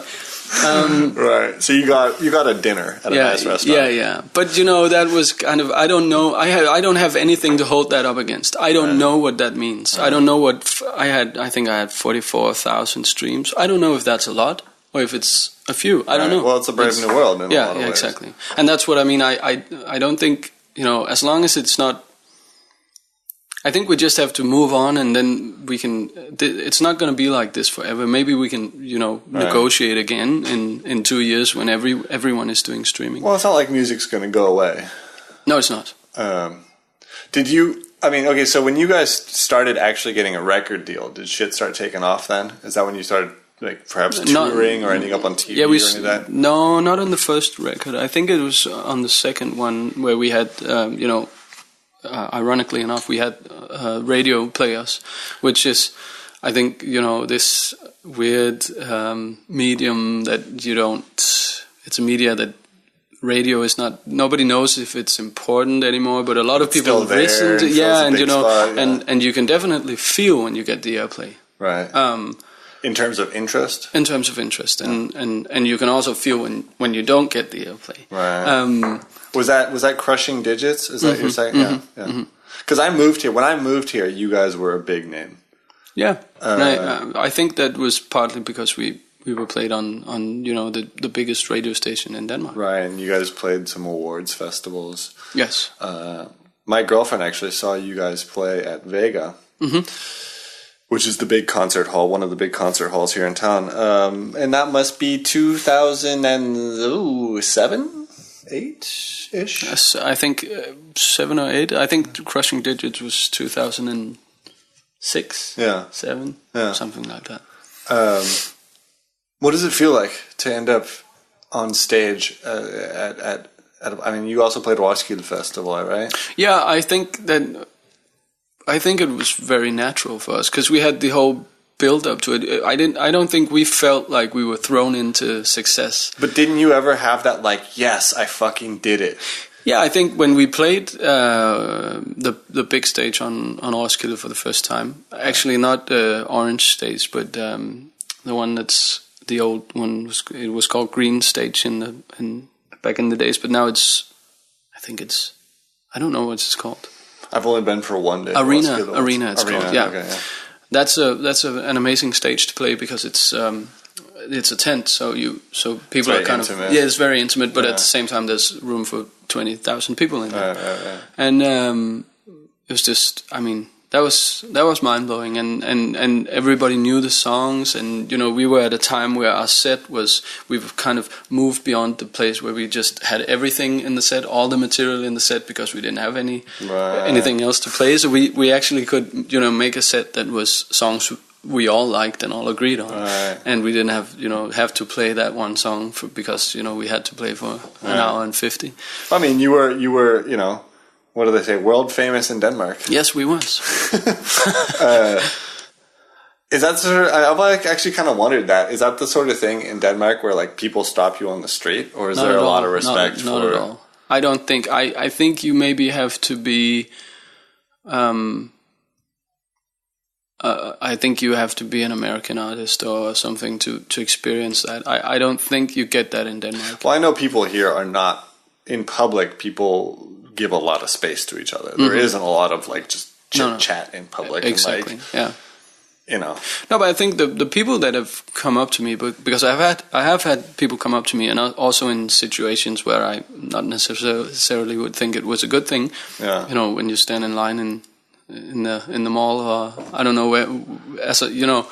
Right. So you got a dinner at a nice restaurant. Yeah. But that was kind of, I don't know. I don't have anything to hold that up against. I don't know what that means. I don't know what I think I had 44,000 streams. I don't know if that's a lot or if it's a few. I don't know. Well, it's a brave new world in a lot of ways. Exactly. And that's what I mean. I don't think, as long as it's not, I think we just have to move on, and then we can. It's not going to be like this forever. Maybe we can, negotiate again in 2 years when everyone is doing streaming. Well, it's not like music's going to go away. No, it's not. Did you? I mean, okay. So when you guys started actually getting a record deal, did shit start taking off then? Is that when you started perhaps touring or ending up on TV or any of that? No, not on the first record. I think it was on the second one where we had, ironically enough, we had radio players, which is, I think, this weird medium that you don't. It's a media that radio is not. Nobody knows if it's important anymore, but a lot of people listen to. And you can definitely feel when you get the airplay. Right. In terms of interest. In terms of interest, and you can also feel when you don't get the airplay. Right. Was that Crushing Digits? Is that you're saying? Yeah. Because I moved here. When I moved here, you guys were a big name. Yeah. I think that was partly because we were played on the biggest radio station in Denmark. Right, and you guys played some awards festivals. Yes. My girlfriend actually saw you guys play at Veto. Which is the big concert hall, one of the big concert halls here in town. And that must be 2007, 8-ish? Yes, I think 7 or 8. I think Crushing Digits was 2006, 7, something like that. What does it feel like to end up on stage at I mean, you also played Roskilde Festival, right? Yeah, I think it was very natural for us because we had the whole build up to it. I don't think we felt like we were thrown into success. But didn't you ever have that yes, I fucking did it? Yeah, I think when we played the big stage on Roskilde for the first time, actually not the orange stage, but the one that's the old one. It was called Green Stage back in the days, but now I don't know what it's called. I've only been for one day. Arena it's called. Yeah. Okay, yeah. That's an amazing stage to play because it's a tent, so people are kind intimate. of it's very intimate, but at the same time there's room for 20,000 people in there. And it was just, I mean, that was mind blowing, and everybody knew the songs, and we were at a time where our set we've kind of moved beyond the place where we just had everything in the set, all the material in the set, because we didn't have anything else to play. So we actually could make a set that was songs we all liked and all agreed on, and we didn't have to play that one song because we had to play for an hour and 50. I mean, you were what do they say? World famous in Denmark. Yes, we was. Is that I've actually kind of wondered that. Is that the sort of thing in Denmark where people stop you on the street, or is there a lot of respect not at all. I don't think. I think you maybe have to be I think you have to be an American artist or something to experience that. I don't think you get that in Denmark. Well, I know people here are not, in public, people give a lot of space to each other. There isn't a lot of like just chit-chat in public. Exactly, and, like, yeah. You know. No, but I think the people that have come up to me, because I have had people come up to me, and also in situations where I not necessarily would think it was a good thing. Yeah. You know, when you stand in line in the mall, or I don't know where, as a, you know.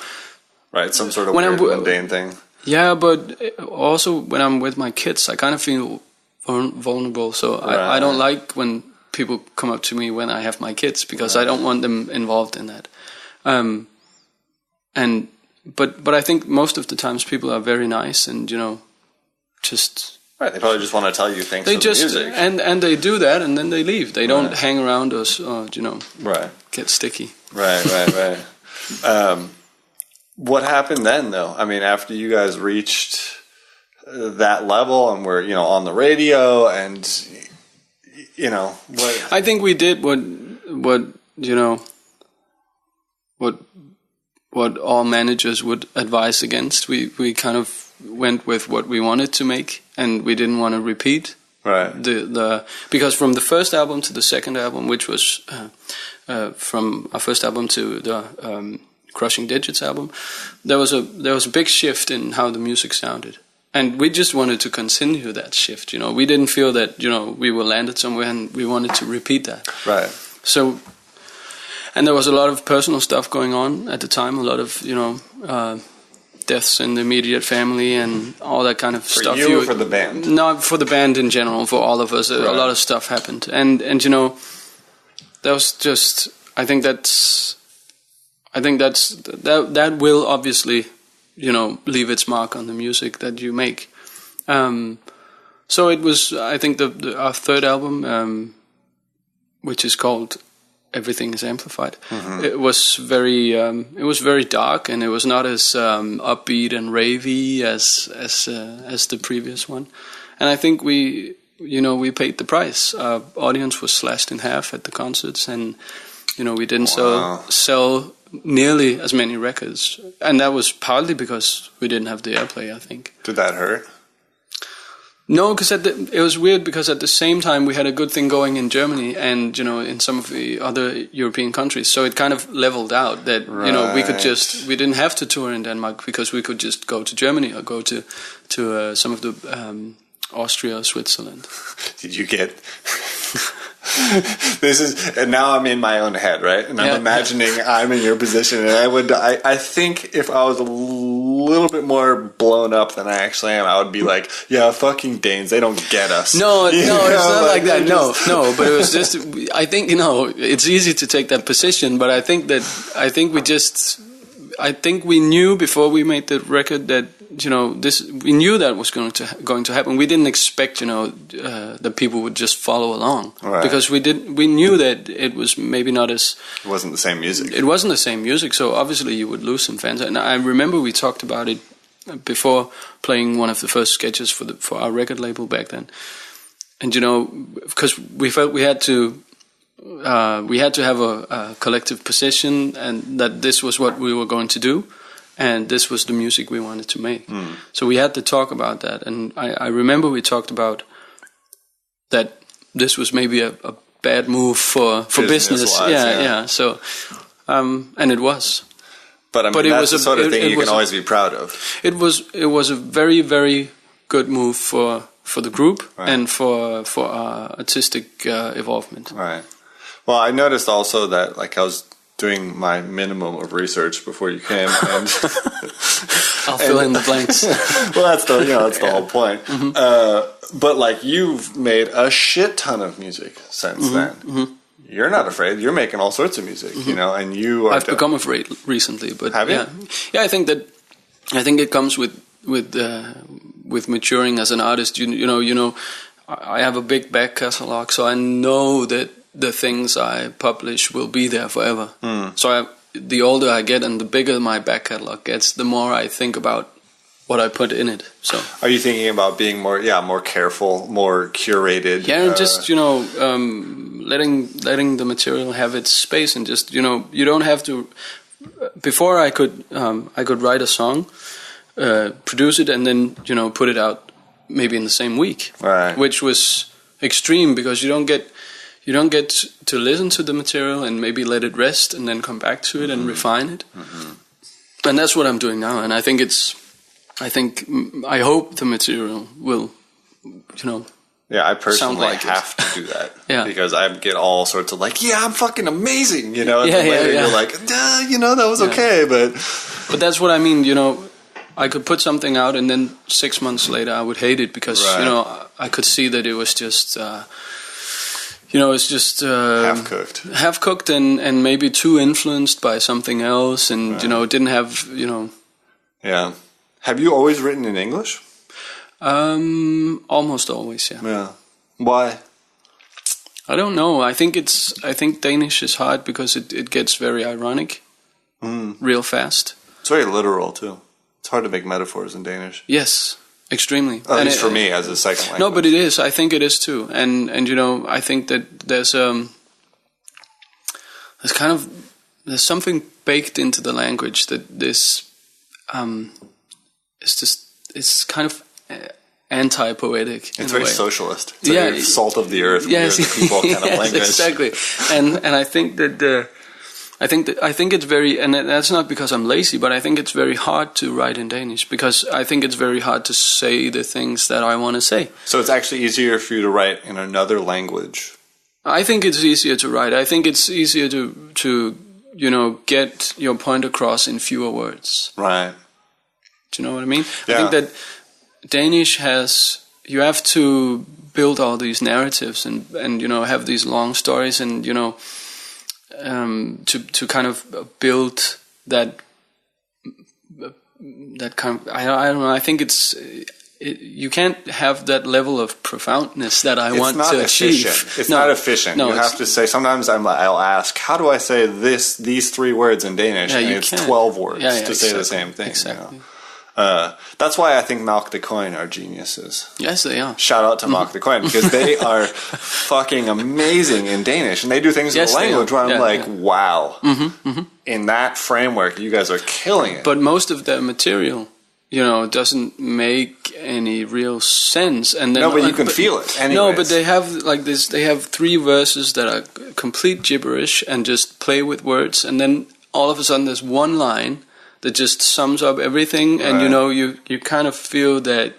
Right, some sort of weird mundane thing. Yeah, but also when I'm with my kids, I kind of feel vulnerable. So I don't like when people come up to me when I have my kids, because I don't want them involved in that. But I think most of the times people are very nice and, you know, just... Right, they probably just want to tell you thanks for the music. And they do that and then they leave. They don't hang around us or, you know, get sticky. Right. What happened then, though? I mean, after you guys reached that level and were, you know, on the radio and, you know... what? I think we did what you know, what all managers would advise against. We kind of went with what we wanted to make, and we didn't want to repeat. Right. Because from the first album to the second album, which was from our first album to the Crushing Digits album, there was a big shift in how the music sounded, and we just wanted to continue that shift. You know, we didn't feel that, you know, we were landed somewhere, and we wanted to repeat that. Right. So. And there was a lot of personal stuff going on at the time, a lot of, you know, deaths in the immediate family and all that kind of stuff. For you or for the band? No, for the band in general, for all of us. A lot of stuff happened. And you know, that was just, I think that will obviously, you know, leave its mark on the music that you make. So it was, I think, our third album, which is called Everything is Amplified. Mm-hmm. It was very dark, and it was not as upbeat and ravey as the previous one. And I think we paid the price. Our audience was slashed in half at the concerts, and you know, we didn't sell nearly as many records, and that was partly because we didn't have the airplay, I think. Did that hurt? No, because it was weird, because at the same time we had a good thing going in Germany and, you know, in some of the other European countries. So it kind of leveled out that, you know, we didn't have to tour in Denmark, because we could just go to Germany or go to some of the Austria or Switzerland. Did you get... and now I'm in my own head, right? And I'm imagining I'm in your position, and I think if I was a little bit more blown up than I actually am, I would be like, yeah, fucking Danes, they don't get us. No, it's not like that. No, but it was just, I think, you know, it's easy to take that position, but I think we knew before we made the record that, you know, we knew that was going to happen. We didn't expect, you know, that people would just follow along, because we knew that it was maybe not as... It wasn't the same music. It wasn't the same music, so obviously you would lose some fans. And I remember we talked about it before playing one of the first sketches for our record label back then. And, you know, because we felt we had to have a collective position, and that this was what we were going to do, and this was the music we wanted to make. So we had to talk about that, and I remember we talked about that this was maybe a bad move for business. Yeah. So, and it was. But I mean, that's the sort of thing you can always be proud of. It was a very, very good move for the group and for our artistic involvement. Right. Well, I noticed also that, like, I was doing my minimum of research before you came, and I'll fill in the blanks. Well, that's the whole point. Mm-hmm. But like, you've made a shit ton of music since then. Mm-hmm. You're not afraid. You're making all sorts of music, you know, and you are. I've become afraid recently, but have you? Yeah. I think it comes with maturing as an artist. You know, I have a big back catalog, so I know that the things I publish will be there forever. So the older I get and the bigger my back catalog gets, the more I think about what I put in it. So, are you thinking about being more careful, more curated? Yeah, and just, you know, letting the material have its space, and just, you know, you don't have to before I could write a song, produce it, and then put it out maybe in the same week, right? Which was extreme because you don't get to listen to the material and maybe let it rest and then come back to it and refine it. And that's what I'm doing now. And I hope the material will, Yeah, I personally like have to do that. Yeah. Because I get all sorts of I'm fucking amazing, and then later you're like, that was okay, but that's what I mean, I could put something out and then 6 months later I would hate it because, I could see that it was just, it's just half cooked and maybe too influenced by something else and, it didn't have, Yeah. Have you always written in English? Almost always, yeah. Yeah. Why? I don't know. I think Danish is hard because it gets very ironic real fast. It's very literal too. It's hard to make metaphors in Danish. Yes, extremely. At least for me as a second language. No, but it is. I think it is too. And I think that there's something baked into the language that this it's kind of anti-poetic. It's very socialist. It's very salt of the earth, yes, the people kind of language. Exactly. And I think that I think it's very, and that's not because I'm lazy, but I think it's very hard to write in Danish because I think it's very hard to say the things that I want to say. So it's actually easier for you to write in another language. I think it's easier to write. I think it's easier to get your point across in fewer words. Right. Do you know what I mean? Yeah. I think that Danish you have to build all these narratives and have these long stories and to kind of build that kind of, I don't know, I think you can't have that level of profoundness that I want to achieve. It's not efficient. No, you have to say, sometimes I'll ask, how do I say these 3 words in Danish? Yeah, and it's 12 words to say the same thing. Exactly. That's why I think Malk the Coin are geniuses. Yes, they are. Shout out to Malk the Coin because they are fucking amazing in Danish, and they do things in the language where I'm wow. In that framework, you guys are killing it. But most of their material, doesn't make any real sense. And then, but you can feel it. Anyways. No, but they have like this. They have 3 verses that are complete gibberish and just play with words, and then all of a sudden there's one line that just sums up everything, and you kind of feel that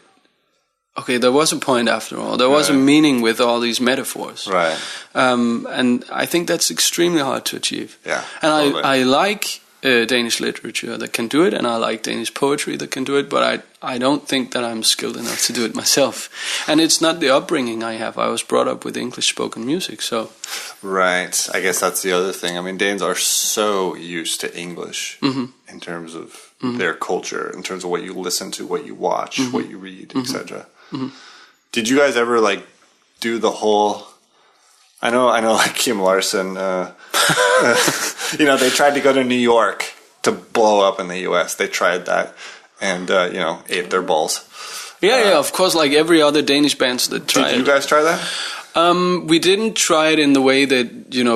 okay, there was a point after all. There was a meaning with all these metaphors, right? And I think that's extremely hard to achieve. Yeah, and totally. I like Danish literature that can do it, and I like Danish poetry that can do it, but I don't think that I'm skilled enough to do it myself. And it's not the upbringing I have. I was brought up with English spoken music, so. Right. I guess that's the other thing. I mean, Danes are so used to English in terms of their culture, in terms of what you listen to, what you watch, what you read, etc. Did you guys ever do the whole? I know, like Kim Larson. They tried to go to New York to blow up in the U.S. They tried that, and ate their balls. Yeah, of course, like every other Danish band that tried. Did you guys try that? We didn't try it in the way that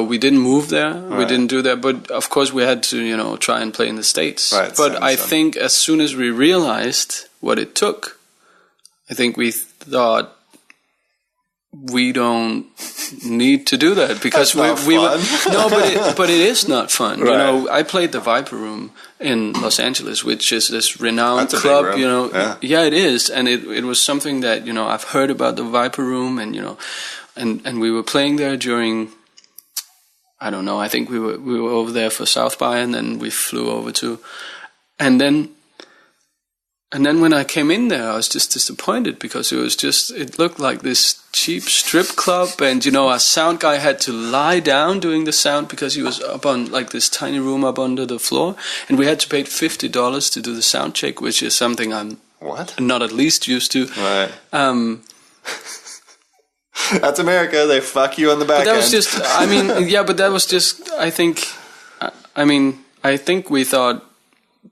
we didn't move there. Right. We didn't do that, but of course we had to try and play in the States. Right, but I think as soon as we realized what it took, I think we thought we don't need to do that because we were no, but it is not fun. Right. I played the Viper Room in Los Angeles, which is this renowned That's a club. big room. Yeah, it is, and it was something that I've heard about the Viper Room, and and we were playing there during. I don't know. I think we were over there for South by, and then we flew over to, and then when I came in there, I was just disappointed because it looked like this cheap strip club, and our sound guy had to lie down doing the sound because he was up on like this tiny room up under the floor, and we had to pay $50 to do the sound check, which is something I'm not at least used to. Right. That's America. They fuck you on the back end. But that end. was just. I mean, yeah, but that was just. I think we thought.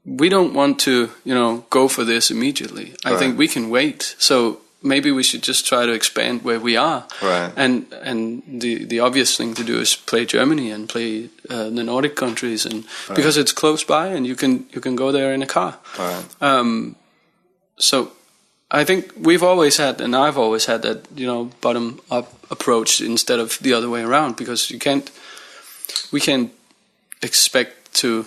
We don't want to, go for this immediately. I think we can wait. So maybe we should just try to expand where we are. Right. And the obvious thing to do is play Germany and play the Nordic countries, and because it's close by and you can go there in a car. Right. So I think we've always had, and I've always had that, bottom up approach instead of the other way around, because we can't expect to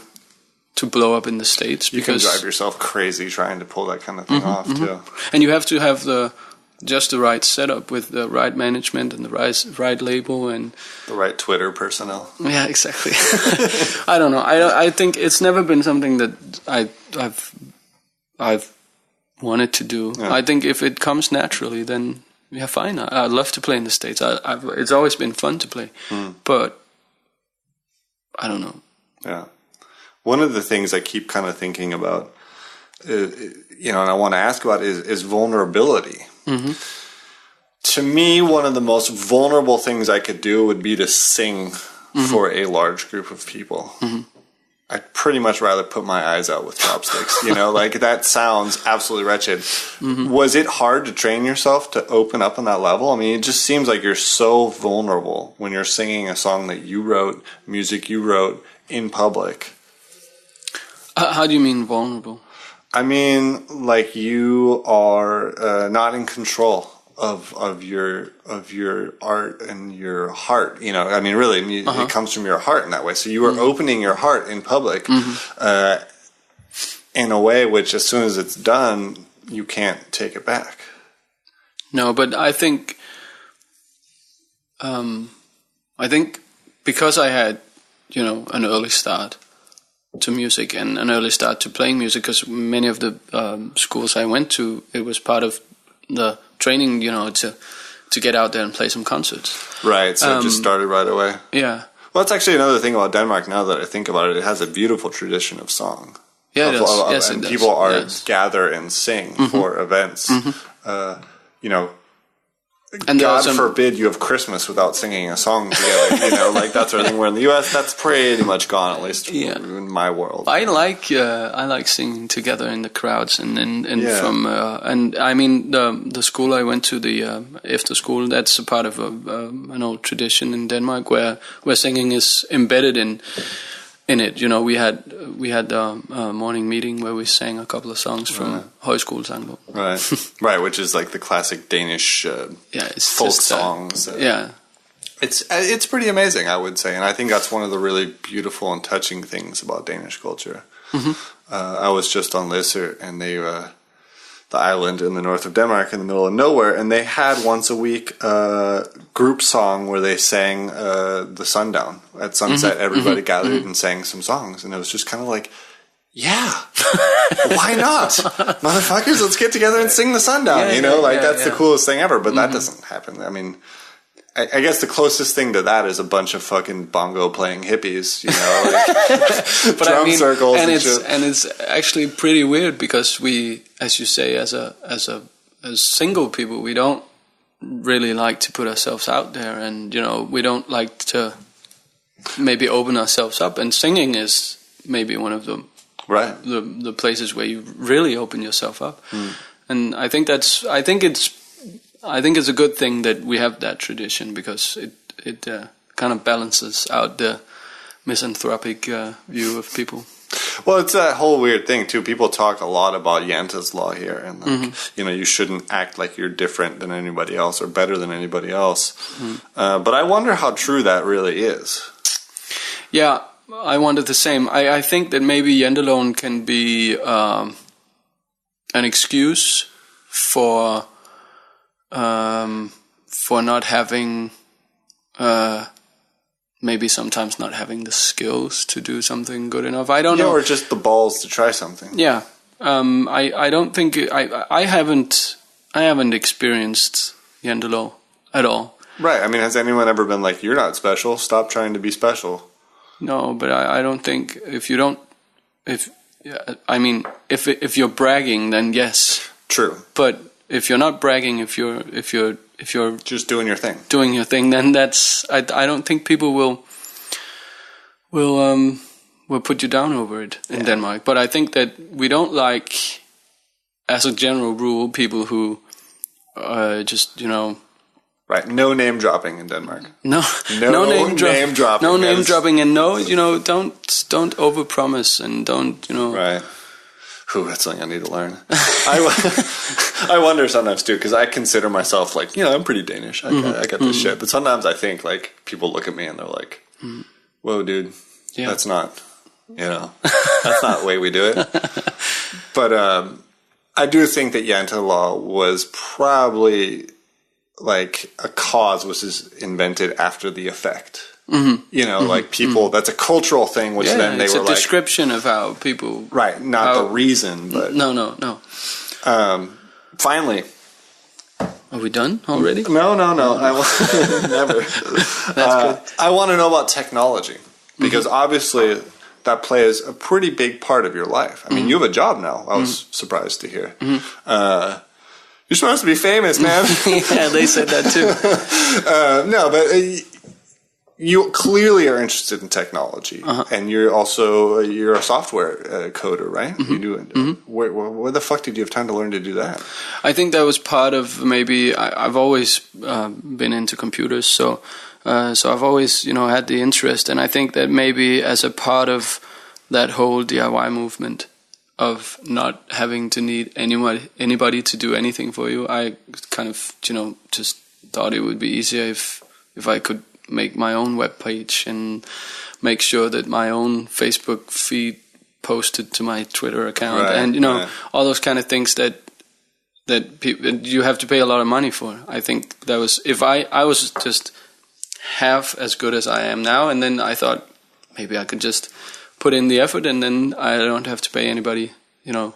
blow up in the States, because you can drive yourself crazy trying to pull that kind of thing off too. And you have to have just the right setup with the right management and the right label and the right Twitter personnel. Yeah, exactly. I don't know. I think it's never been something that I've wanted to do. Yeah. I think if it comes naturally, then yeah, fine. I love to play in the States. It's always been fun to play, but I don't know. Yeah. One of the things I keep kind of thinking about, and I want to ask about is vulnerability. Mm-hmm. To me, one of the most vulnerable things I could do would be to sing for a large group of people. Mm-hmm. I'd pretty much rather put my eyes out with chopsticks. Like that sounds absolutely wretched. Mm-hmm. Was it hard to train yourself to open up on that level? I mean, it just seems like you're so vulnerable when you're singing a song that you wrote, music you wrote in public. How do you mean vulnerable? I mean, like you are not in control of your art and your heart. I mean, really, it comes from your heart in that way. So you are opening your heart in public in a way which, as soon as it's done, you can't take it back. No, but I think because I had an early start to music and an early start to playing music, because many of the schools I went to, it was part of the training, to get out there and play some concerts. Right, so it just started right away. Yeah. Well, that's actually another thing about Denmark, now that I think about it. It has a beautiful tradition of song. Yeah, it does. Yes, and it does. People gather and sing for events. And God forbid you have Christmas without singing a song together. Like that sort of thing. Where in the U.S., that's pretty much gone, at least in my world. I like singing together in the crowds, and I mean the school I went to, the after school, that's a part of an old tradition in Denmark where singing is embedded in it. We had a morning meeting where we sang a couple of songs from Højskolesangbogen. Right, which is like the classic Danish folk songs. It's pretty amazing, I would say, and I think that's one of the really beautiful and touching things about Danish culture. Mm-hmm. I was just on Læsø, and they the island in the north of Denmark in the middle of nowhere, and they had once a week a group song where they sang the sundown. At sunset, everybody gathered and sang some songs, and it was just kind of like, yeah, why not? Motherfuckers, let's get together and sing the sundown, that's the coolest thing ever, but that doesn't happen. I mean, I guess the closest thing to that is a bunch of fucking bongo playing hippies, but drum circles and it's actually pretty weird, because we, as you say, as single people, we don't really like to put ourselves out there, and we don't like to maybe open ourselves up, and singing is maybe one of them. Right. The places where you really open yourself up. And I think it's a good thing that we have that tradition, because it kind of balances out the misanthropic view of people. Well, it's that whole weird thing too. People talk a lot about Jante's law here, and you shouldn't act like you're different than anybody else or better than anybody else. But I wonder how true that really is. Yeah, I wonder the same. I think that maybe Janteloven can be an excuse for not having, maybe sometimes not having the skills to do something good enough. I don't know. Or just the balls to try something. Yeah. I don't think I haven't experienced Jantelov at all. Right. I mean, has anyone ever been like, you're not special, stop trying to be special? No, but I don't think if you're bragging, then yes. True. But if you're not bragging, if you're just doing your thing, then that's I don't think people will put you down over it in Denmark. But I think that we don't like, as a general rule, people who just, you know. Right, no name dropping in Denmark. No name dropping. No name dropping, and no, you know, don't overpromise, and don't, you know. Right. Ooh, that's something I need to learn. I wonder sometimes too, because I consider myself like, you know, I'm pretty Danish. I get this shit, but sometimes I think like people look at me and they're like, "Whoa, dude, that's not, you know, that's not the way we do it." But I do think that Jantelov was probably like a cause which is invented after the effect. You know, like people, that's a cultural thing, which then they were like... it's a description of how people... Right, not the reason, but... No. Finally... Are we done already? No. Never. That's good. I want to know about technology, because obviously that plays a pretty big part of your life. I mean, you have a job now. I was surprised to hear. You're supposed to be famous, man. Yeah, they said that too. No, but... you clearly are interested in technology, and you're a software coder, right? You do it. Where the fuck did you have time to learn to do that? I think that was part of maybe I've always been into computers, so I've always, you know, had the interest, and I think that maybe as a part of that whole DIY movement of not having to need anybody to do anything for you, I kind of, you know, just thought it would be easier if I could make my own web page and make sure that my own Facebook feed posted to my Twitter account, and you know, all those kind of things that people, you have to pay a lot of money for. I think that was, if I was just half as good as I am now, and then I thought maybe I could just put in the effort, and then I don't have to pay anybody, you know,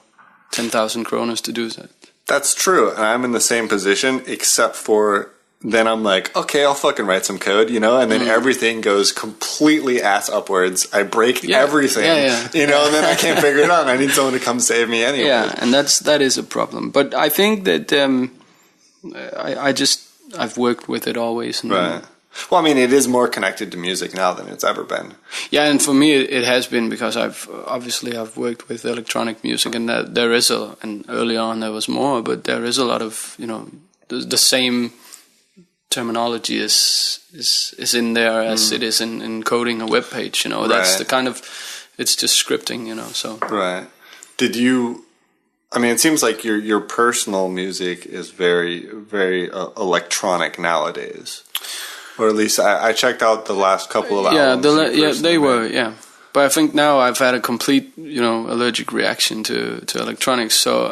10,000 kroners to do that. That's true, and I'm in the same position, except for then I'm like, okay, I'll fucking write some code, you know, and then everything goes completely ass upwards. I break everything, you know, and then I can't figure it out. I need someone to come save me anyway. Yeah, and that is a problem. But I think that I've worked with it always. And right. Well, I mean, it is more connected to music now than it's ever been. Yeah, and for me, it has been, because I've worked with electronic music, and there is and early on there was more, but there is a lot of, you know, the same terminology is in there as it is in coding a web page, you know. That's the kind of, it's just scripting, you know. So right. Did you? I mean, it seems like your personal music is very very electronic nowadays, or at least I checked out the last couple of albums. They were. But I think now I've had a complete, you know, allergic reaction to electronics. So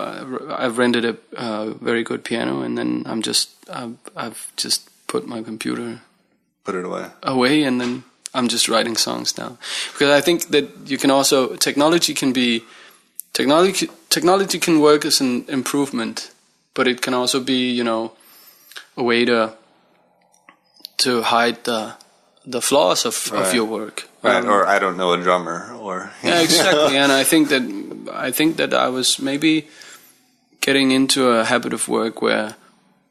I've rented a very good piano, and then I've just put my computer, put it away, and then I'm just writing songs now. Because I think that you can also, technology can work as an improvement, but it can also be, you know, a way to hide the flaws of your work. Right, or I don't know a drummer, or yeah, exactly. And I think that I was maybe getting into a habit of work where,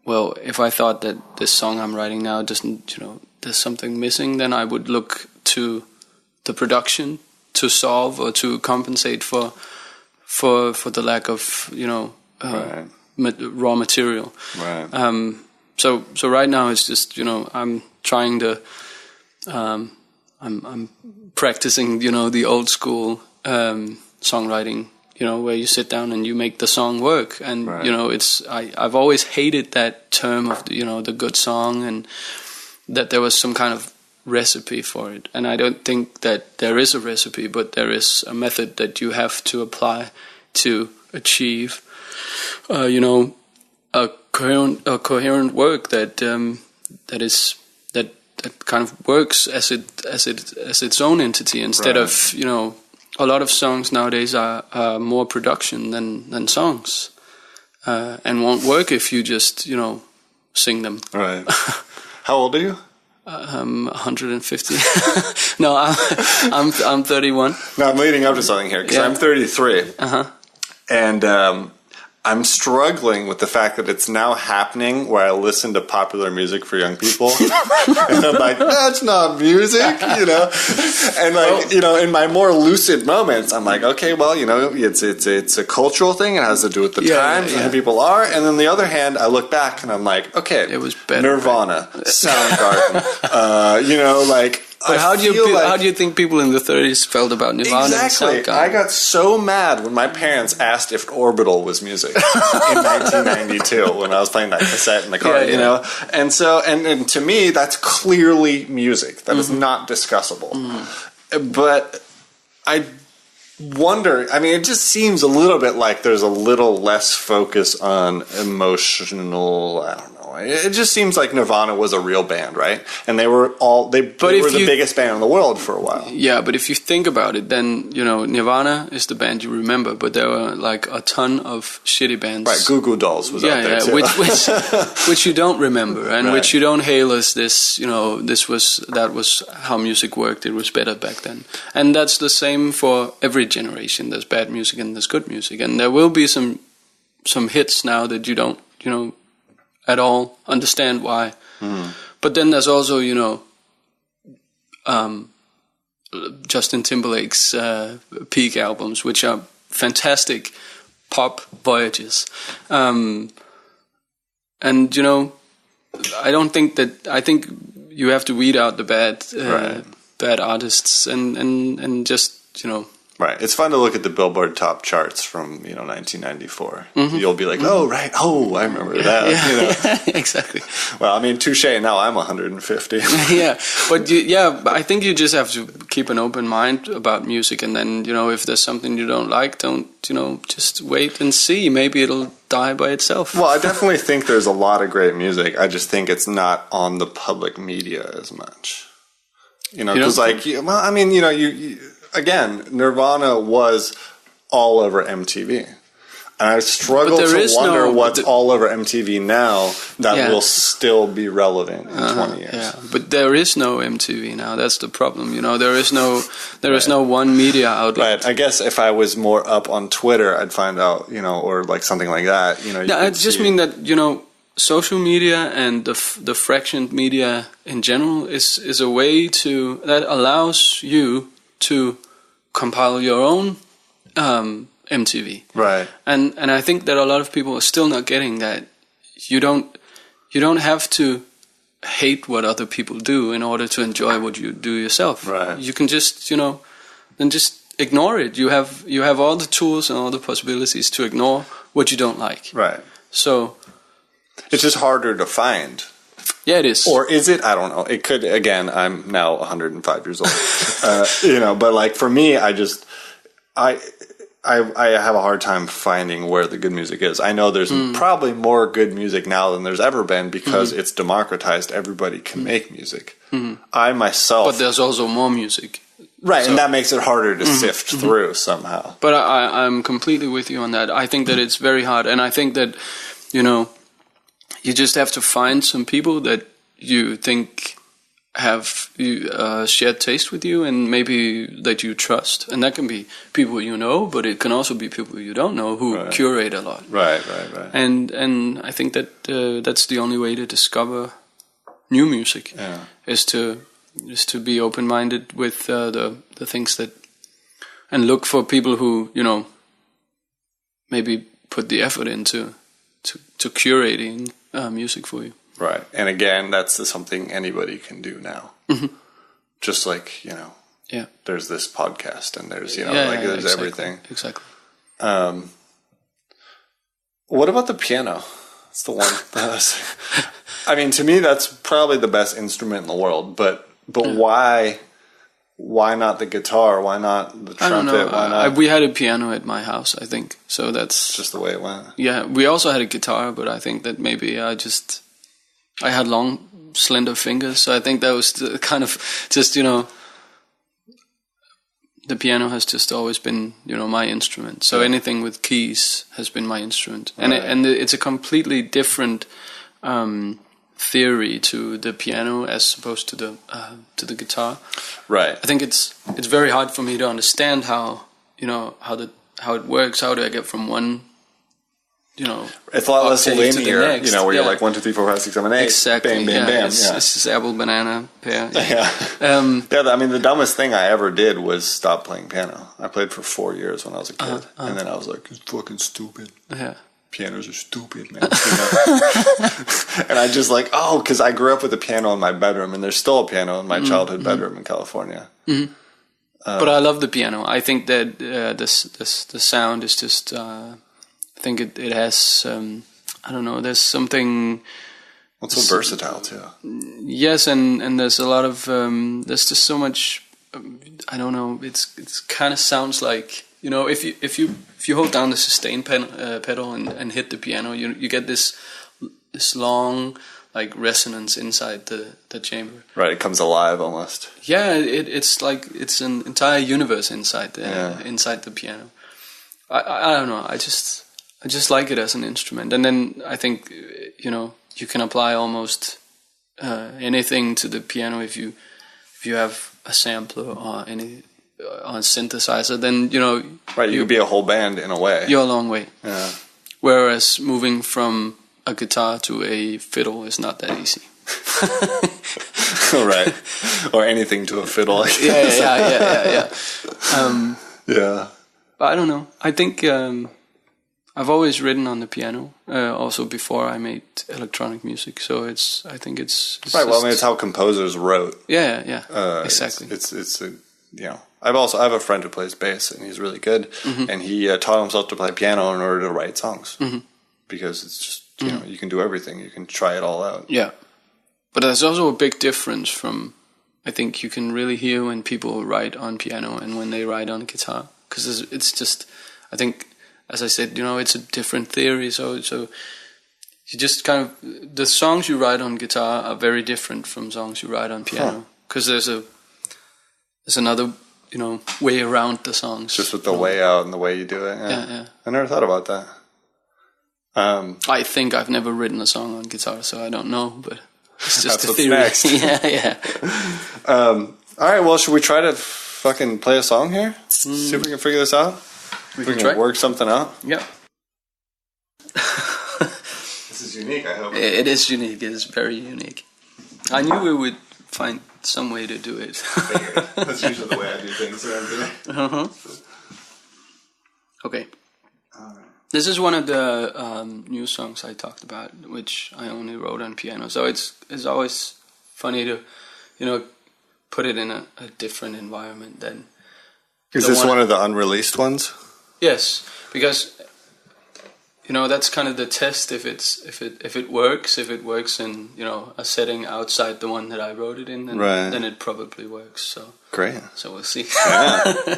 well, if I thought that this song I'm writing now doesn't, you know, there's something missing, then I would look to the production to solve or to compensate for the lack of, you know, raw material. Right. So right now it's just, you know, I'm trying to. I'm practicing, you know, the old school songwriting, you know, where you sit down and you make the song work. And, you know, I've always hated that term of, you know, the good song, and that there was some kind of recipe for it. And I don't think that there is a recipe, but there is a method that you have to apply to achieve, you know, a coherent work that kind of works as its own entity, instead of, you know, a lot of songs nowadays are more production than songs, and won't work if you just, you know, sing them. Right. How old are you? 150. No, I'm 31. No, I'm leading up to something here, because I'm 33. Uh-huh. And I'm struggling with the fact that it's now happening where I listen to popular music for young people. And I'm like, that's not music, you know? And like, you know, in my more lucid moments, I'm like, okay, well, you know, it's a cultural thing. It has to do with the times and who people are. And then the other hand, I look back and I'm like, okay, it was better, Nirvana, right? Soundgarden, you know, like, but how do you think people in the 30s felt about Nirvana? Exactly. I got so mad when my parents asked if Orbital was music in 1992 when I was playing that cassette in the car, you know? And so, and to me, that's clearly music. That is not discussable. But I wonder, I mean, it just seems a little bit like there's a little less focus on emotional, I don't know. It just seems like Nirvana was a real band, right? And they were the biggest band in the world for a while. Yeah, but if you think about it, then, you know, Nirvana is the band you remember, but there were like a ton of shitty bands. Right, Goo Goo Dolls was out there too. which you don't remember, and which you don't hail as this, you know, that was how music worked. It was better back then. And that's the same for every generation. There's bad music and there's good music. And there will be some hits now that you don't, you know, at all understand why. But then there's also, you know, Justin Timberlake's peak albums, which are fantastic pop voyages. And, you know, I think you have to weed out the bad artists and just, you know. Right. It's fun to look at the Billboard top charts from, you know, 1994. You'll be like, oh, right. Oh, I remember that. Yeah. You know? Exactly. Well, I mean, touche. Now I'm 150. Yeah. But I think you just have to keep an open mind about music. And then, you know, if there's something you don't like, don't, you know, just wait and see. Maybe it'll die by itself. Well, I definitely think there's a lot of great music. I just think it's not on the public media as much. You know, because like, well, I mean, you know, again, Nirvana was all over MTV. And I struggle to wonder what's all over MTV now that will still be relevant in 20 years. Yeah, but there is no MTV now. That's the problem. You know, there is no one media outlet. Right. I guess if I was more up on Twitter, I'd find out, you know, or like something like that. You know, I just mean that, you know, social media and the fractioned media in general is a way that allows you to compile your own MTV, right? And I think that a lot of people are still not getting that. You don't have to hate what other people do in order to enjoy what you do yourself. Right. You can just, you know, then just ignore it. You have all the tools and all the possibilities to ignore what you don't like. Right. So it's just harder to find. Yeah, it is. Or is it? I don't know. It could. Again, I'm now 105 years old. You know, but like for me, I have a hard time finding where the good music is. I know there's probably more good music now than there's ever been because it's democratized. Everybody can make music. I myself, but there's also more music, right? So, and that makes it harder to sift through somehow. But I'm completely with you on that. I think that it's very hard, and I think that, you know, you just have to find some people that you think have shared taste with you, and maybe that you trust. And that can be people you know, but it can also be people you don't know who curate a lot. Right. And I think that that's the only way to discover new music is to be open-minded with the things that, and look for people who, you know, maybe put the effort into to curating music for you. Right. And again, that's something anybody can do now. Just like, you know, there's this podcast and there's, you know, there's everything. Exactly. What about the piano? It's the one that I mean, to me, that's probably the best instrument in the world, but why not the guitar? Why not the trumpet? I don't know. Why not? We had a piano at my house, I think. So that's just the way it went. Yeah. We also had a guitar, but I think that maybe I had long, slender fingers, so I think that was the kind of just, you know, the piano has just always been, you know, my instrument. So anything with keys has been my instrument, and it's a completely different theory to the piano as opposed to the guitar. Right. I think it's very hard for me to understand how, you know, how it works. How do I get from one it's a lot less octave to the linear, next. where you're like 1, 2, 3, 4, 5, 6, 7, 8. Exactly. Bam, bam, bam. It's apple, banana, pear. Yeah. I mean, the dumbest thing I ever did was stop playing piano. I played for 4 years when I was a kid, and then I was like, it's fucking stupid. Yeah. Pianos are stupid, man. And I just because I grew up with a piano in my bedroom, and there's still a piano in my childhood bedroom in California. Mm-hmm. But I love the piano. I think that the sound is just. I think it has. I don't know. There's something. It's so versatile too. Yes, and there's a lot of. There's just so much. I don't know. It's kind of sounds like if you hold down the sustain pedal and hit the piano, you get this long resonance inside the chamber. Right, it comes alive almost. Yeah, it's like it's an entire universe inside the piano. I don't know. I just like it as an instrument, and then I think you can apply almost anything to the piano if you have a sampler or any on synthesizer. Then right, you could be a whole band in a way. You're a long way. Yeah. Whereas moving from a guitar to a fiddle is not that easy. Right, or anything to a fiddle. Yeah. Yeah. But I don't know. I think I've always written on the piano, also before I made electronic music. So I think it's right. Well, I mean, it's how composers wrote. Yeah. Exactly. It's I have a friend who plays bass, and he's really good, and he taught himself to play piano in order to write songs, because it's just you can do everything, you can try it all out. Yeah, but there's also a big difference from. I think you can really hear when people write on piano and when they write on guitar, because it's just. I think, as I said, it's a different theory. So you just kind of the songs you write on guitar are very different from songs you write on piano, because there's another. Way around the songs. Just with the way out and the way you do it. Yeah. I never thought about that. I think I've never written a song on guitar, so I don't know, but it's just a theory. Next. Yeah. All right, well, should we try to fucking play a song here? See if we can figure this out? We can try. Work something out? Yeah. This is unique, I hope. It is unique. It is very unique. I knew we would find some way to do it. That's usually the way I do things around here. Okay. All right. This is one of the new songs I talked about, which I only wrote on piano. So it's always funny to, put it in a different environment than. Is this one of the unreleased ones? Yes, because. That's kind of the test if it works in a setting outside the one that I wrote it in, then it probably works. So great. So we'll see. Yeah.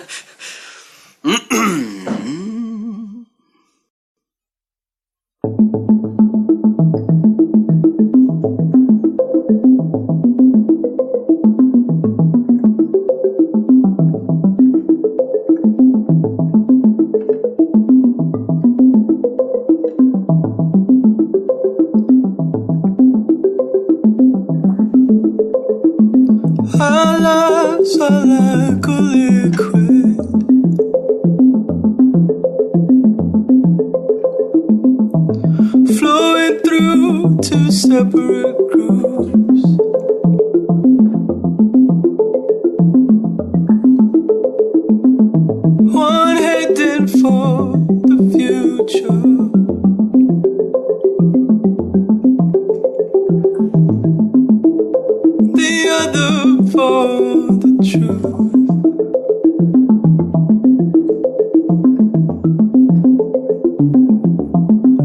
Our lives are like a liquid, flowing through two separate grooves. One heading for the future, the other for the truth.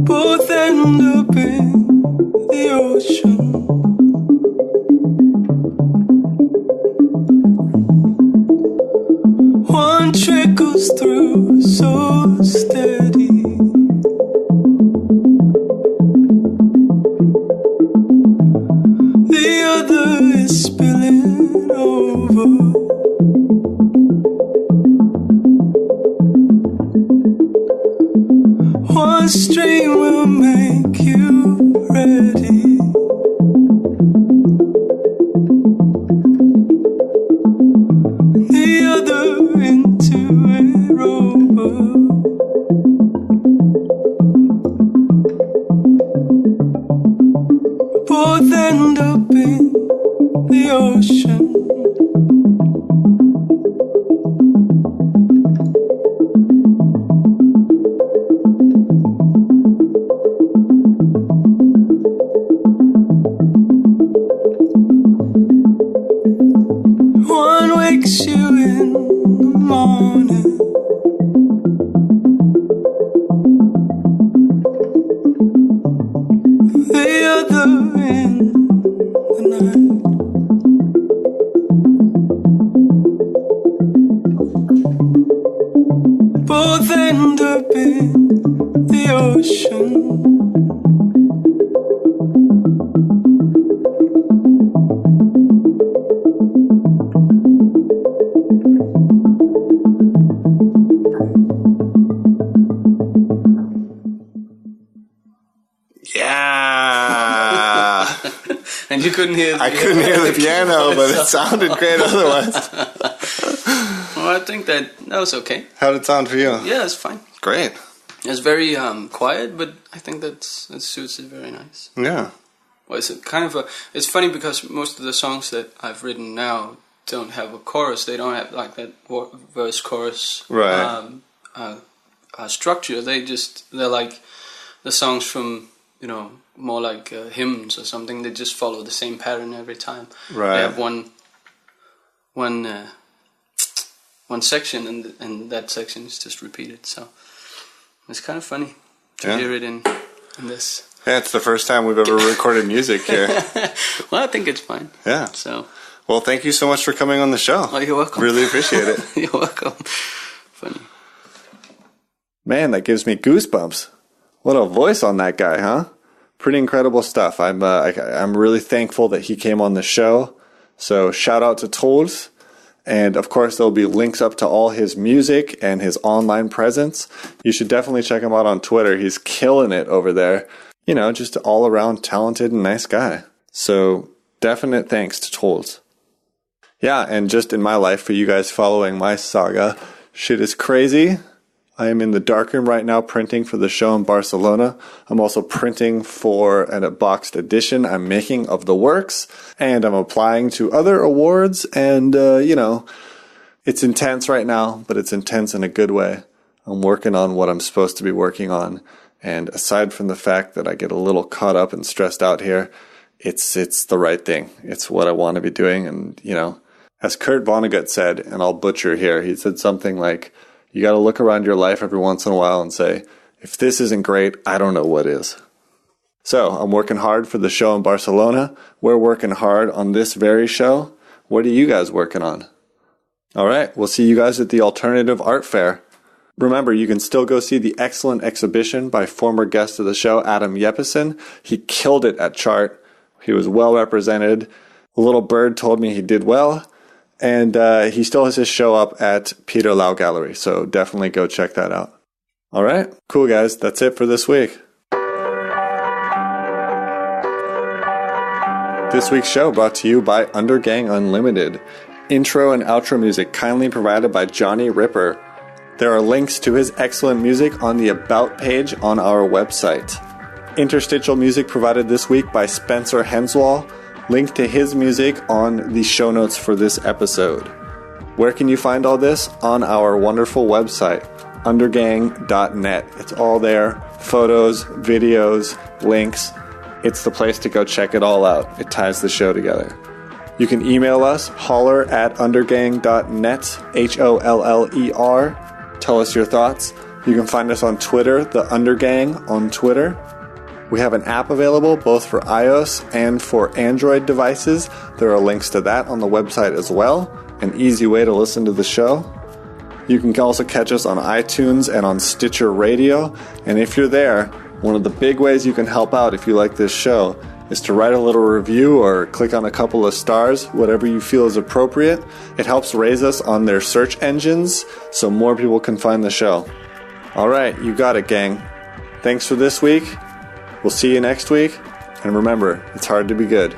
Both end up in the ocean. One trickles through so steady, the other is spilling over. One stream will make you ready, the other into a rowboat. end up in the ocean. One wakes you in the morning, the other in the night. Both end up in the ocean. Yeah. And you couldn't hear the I couldn't hear the piano, but it sounded great otherwise. Well, I think that was okay. How did it sound for you? Yeah, it's fine. Great. It's very quiet, but I think that suits it very nice. Yeah. Well, it's it's funny because most of the songs that I've written now don't have a chorus. They don't have like that verse chorus structure. They're like the songs from, more like hymns or something. They just follow the same pattern every time. Right. They have one section, and that section is just repeated. So it's kind of funny to hear it in this. Yeah, it's the first time we've ever recorded music here. Well, I think it's fine. Yeah. So. Well, thank you so much for coming on the show. Oh, you're welcome. Really appreciate it. You're welcome. Funny. Man, that gives me goosebumps. What a voice on that guy, huh? Pretty incredible stuff. I'm really thankful that he came on the show. So shout out to Troels. And of course, there'll be links up to all his music and his online presence. You should definitely check him out on Twitter. He's killing it over there. Just all around talented and nice guy. So definite thanks to Troels. Yeah, and just in my life, for you guys following my saga, shit is crazy. I am in the darkroom right now printing for the show in Barcelona. I'm also printing for a boxed edition I'm making of the works. And I'm applying to other awards. And, it's intense right now, but it's intense in a good way. I'm working on what I'm supposed to be working on. And aside from the fact that I get a little caught up and stressed out here, it's the right thing. It's what I want to be doing. And, as Kurt Vonnegut said, and I'll butcher here, he said something like, you got to look around your life every once in a while and say, if this isn't great, I don't know what is. So I'm working hard for the show in Barcelona. We're working hard on this very show. What are you guys working on? All right, we'll see you guys at the Alternative Art Fair. Remember, you can still go see the excellent exhibition by former guest of the show, Adam Jeppesen. He killed it at Chart. He was well represented. A little bird told me he did well. And he still has his show up at Peter Lau Gallery, so definitely go check that out. All right, cool guys, that's it for this week. This week's show brought to you by Undergang Unlimited. Intro and outro music kindly provided by Johnny Ripper. There are links to his excellent music on the About page on our website. Interstitial music provided this week by Spencer Henswall. Link to his music on the show notes for this episode. Where can you find all this? On our wonderful website, undergang.net. It's all there. Photos, videos, links. It's the place to go check it all out. It ties the show together. You can email us, holler@undergang.net, HOLLER. Tell us your thoughts. You can find us on Twitter, the Undergang on Twitter. We have an app available both for iOS and for Android devices. There are links to that on the website as well. An easy way to listen to the show. You can also catch us on iTunes and on Stitcher Radio. And if you're there, one of the big ways you can help out if you like this show is to write a little review or click on a couple of stars, whatever you feel is appropriate. It helps raise us on their search engines so more people can find the show. All right, you got it, gang. Thanks for this week. We'll see you next week, and remember, it's hard to be good.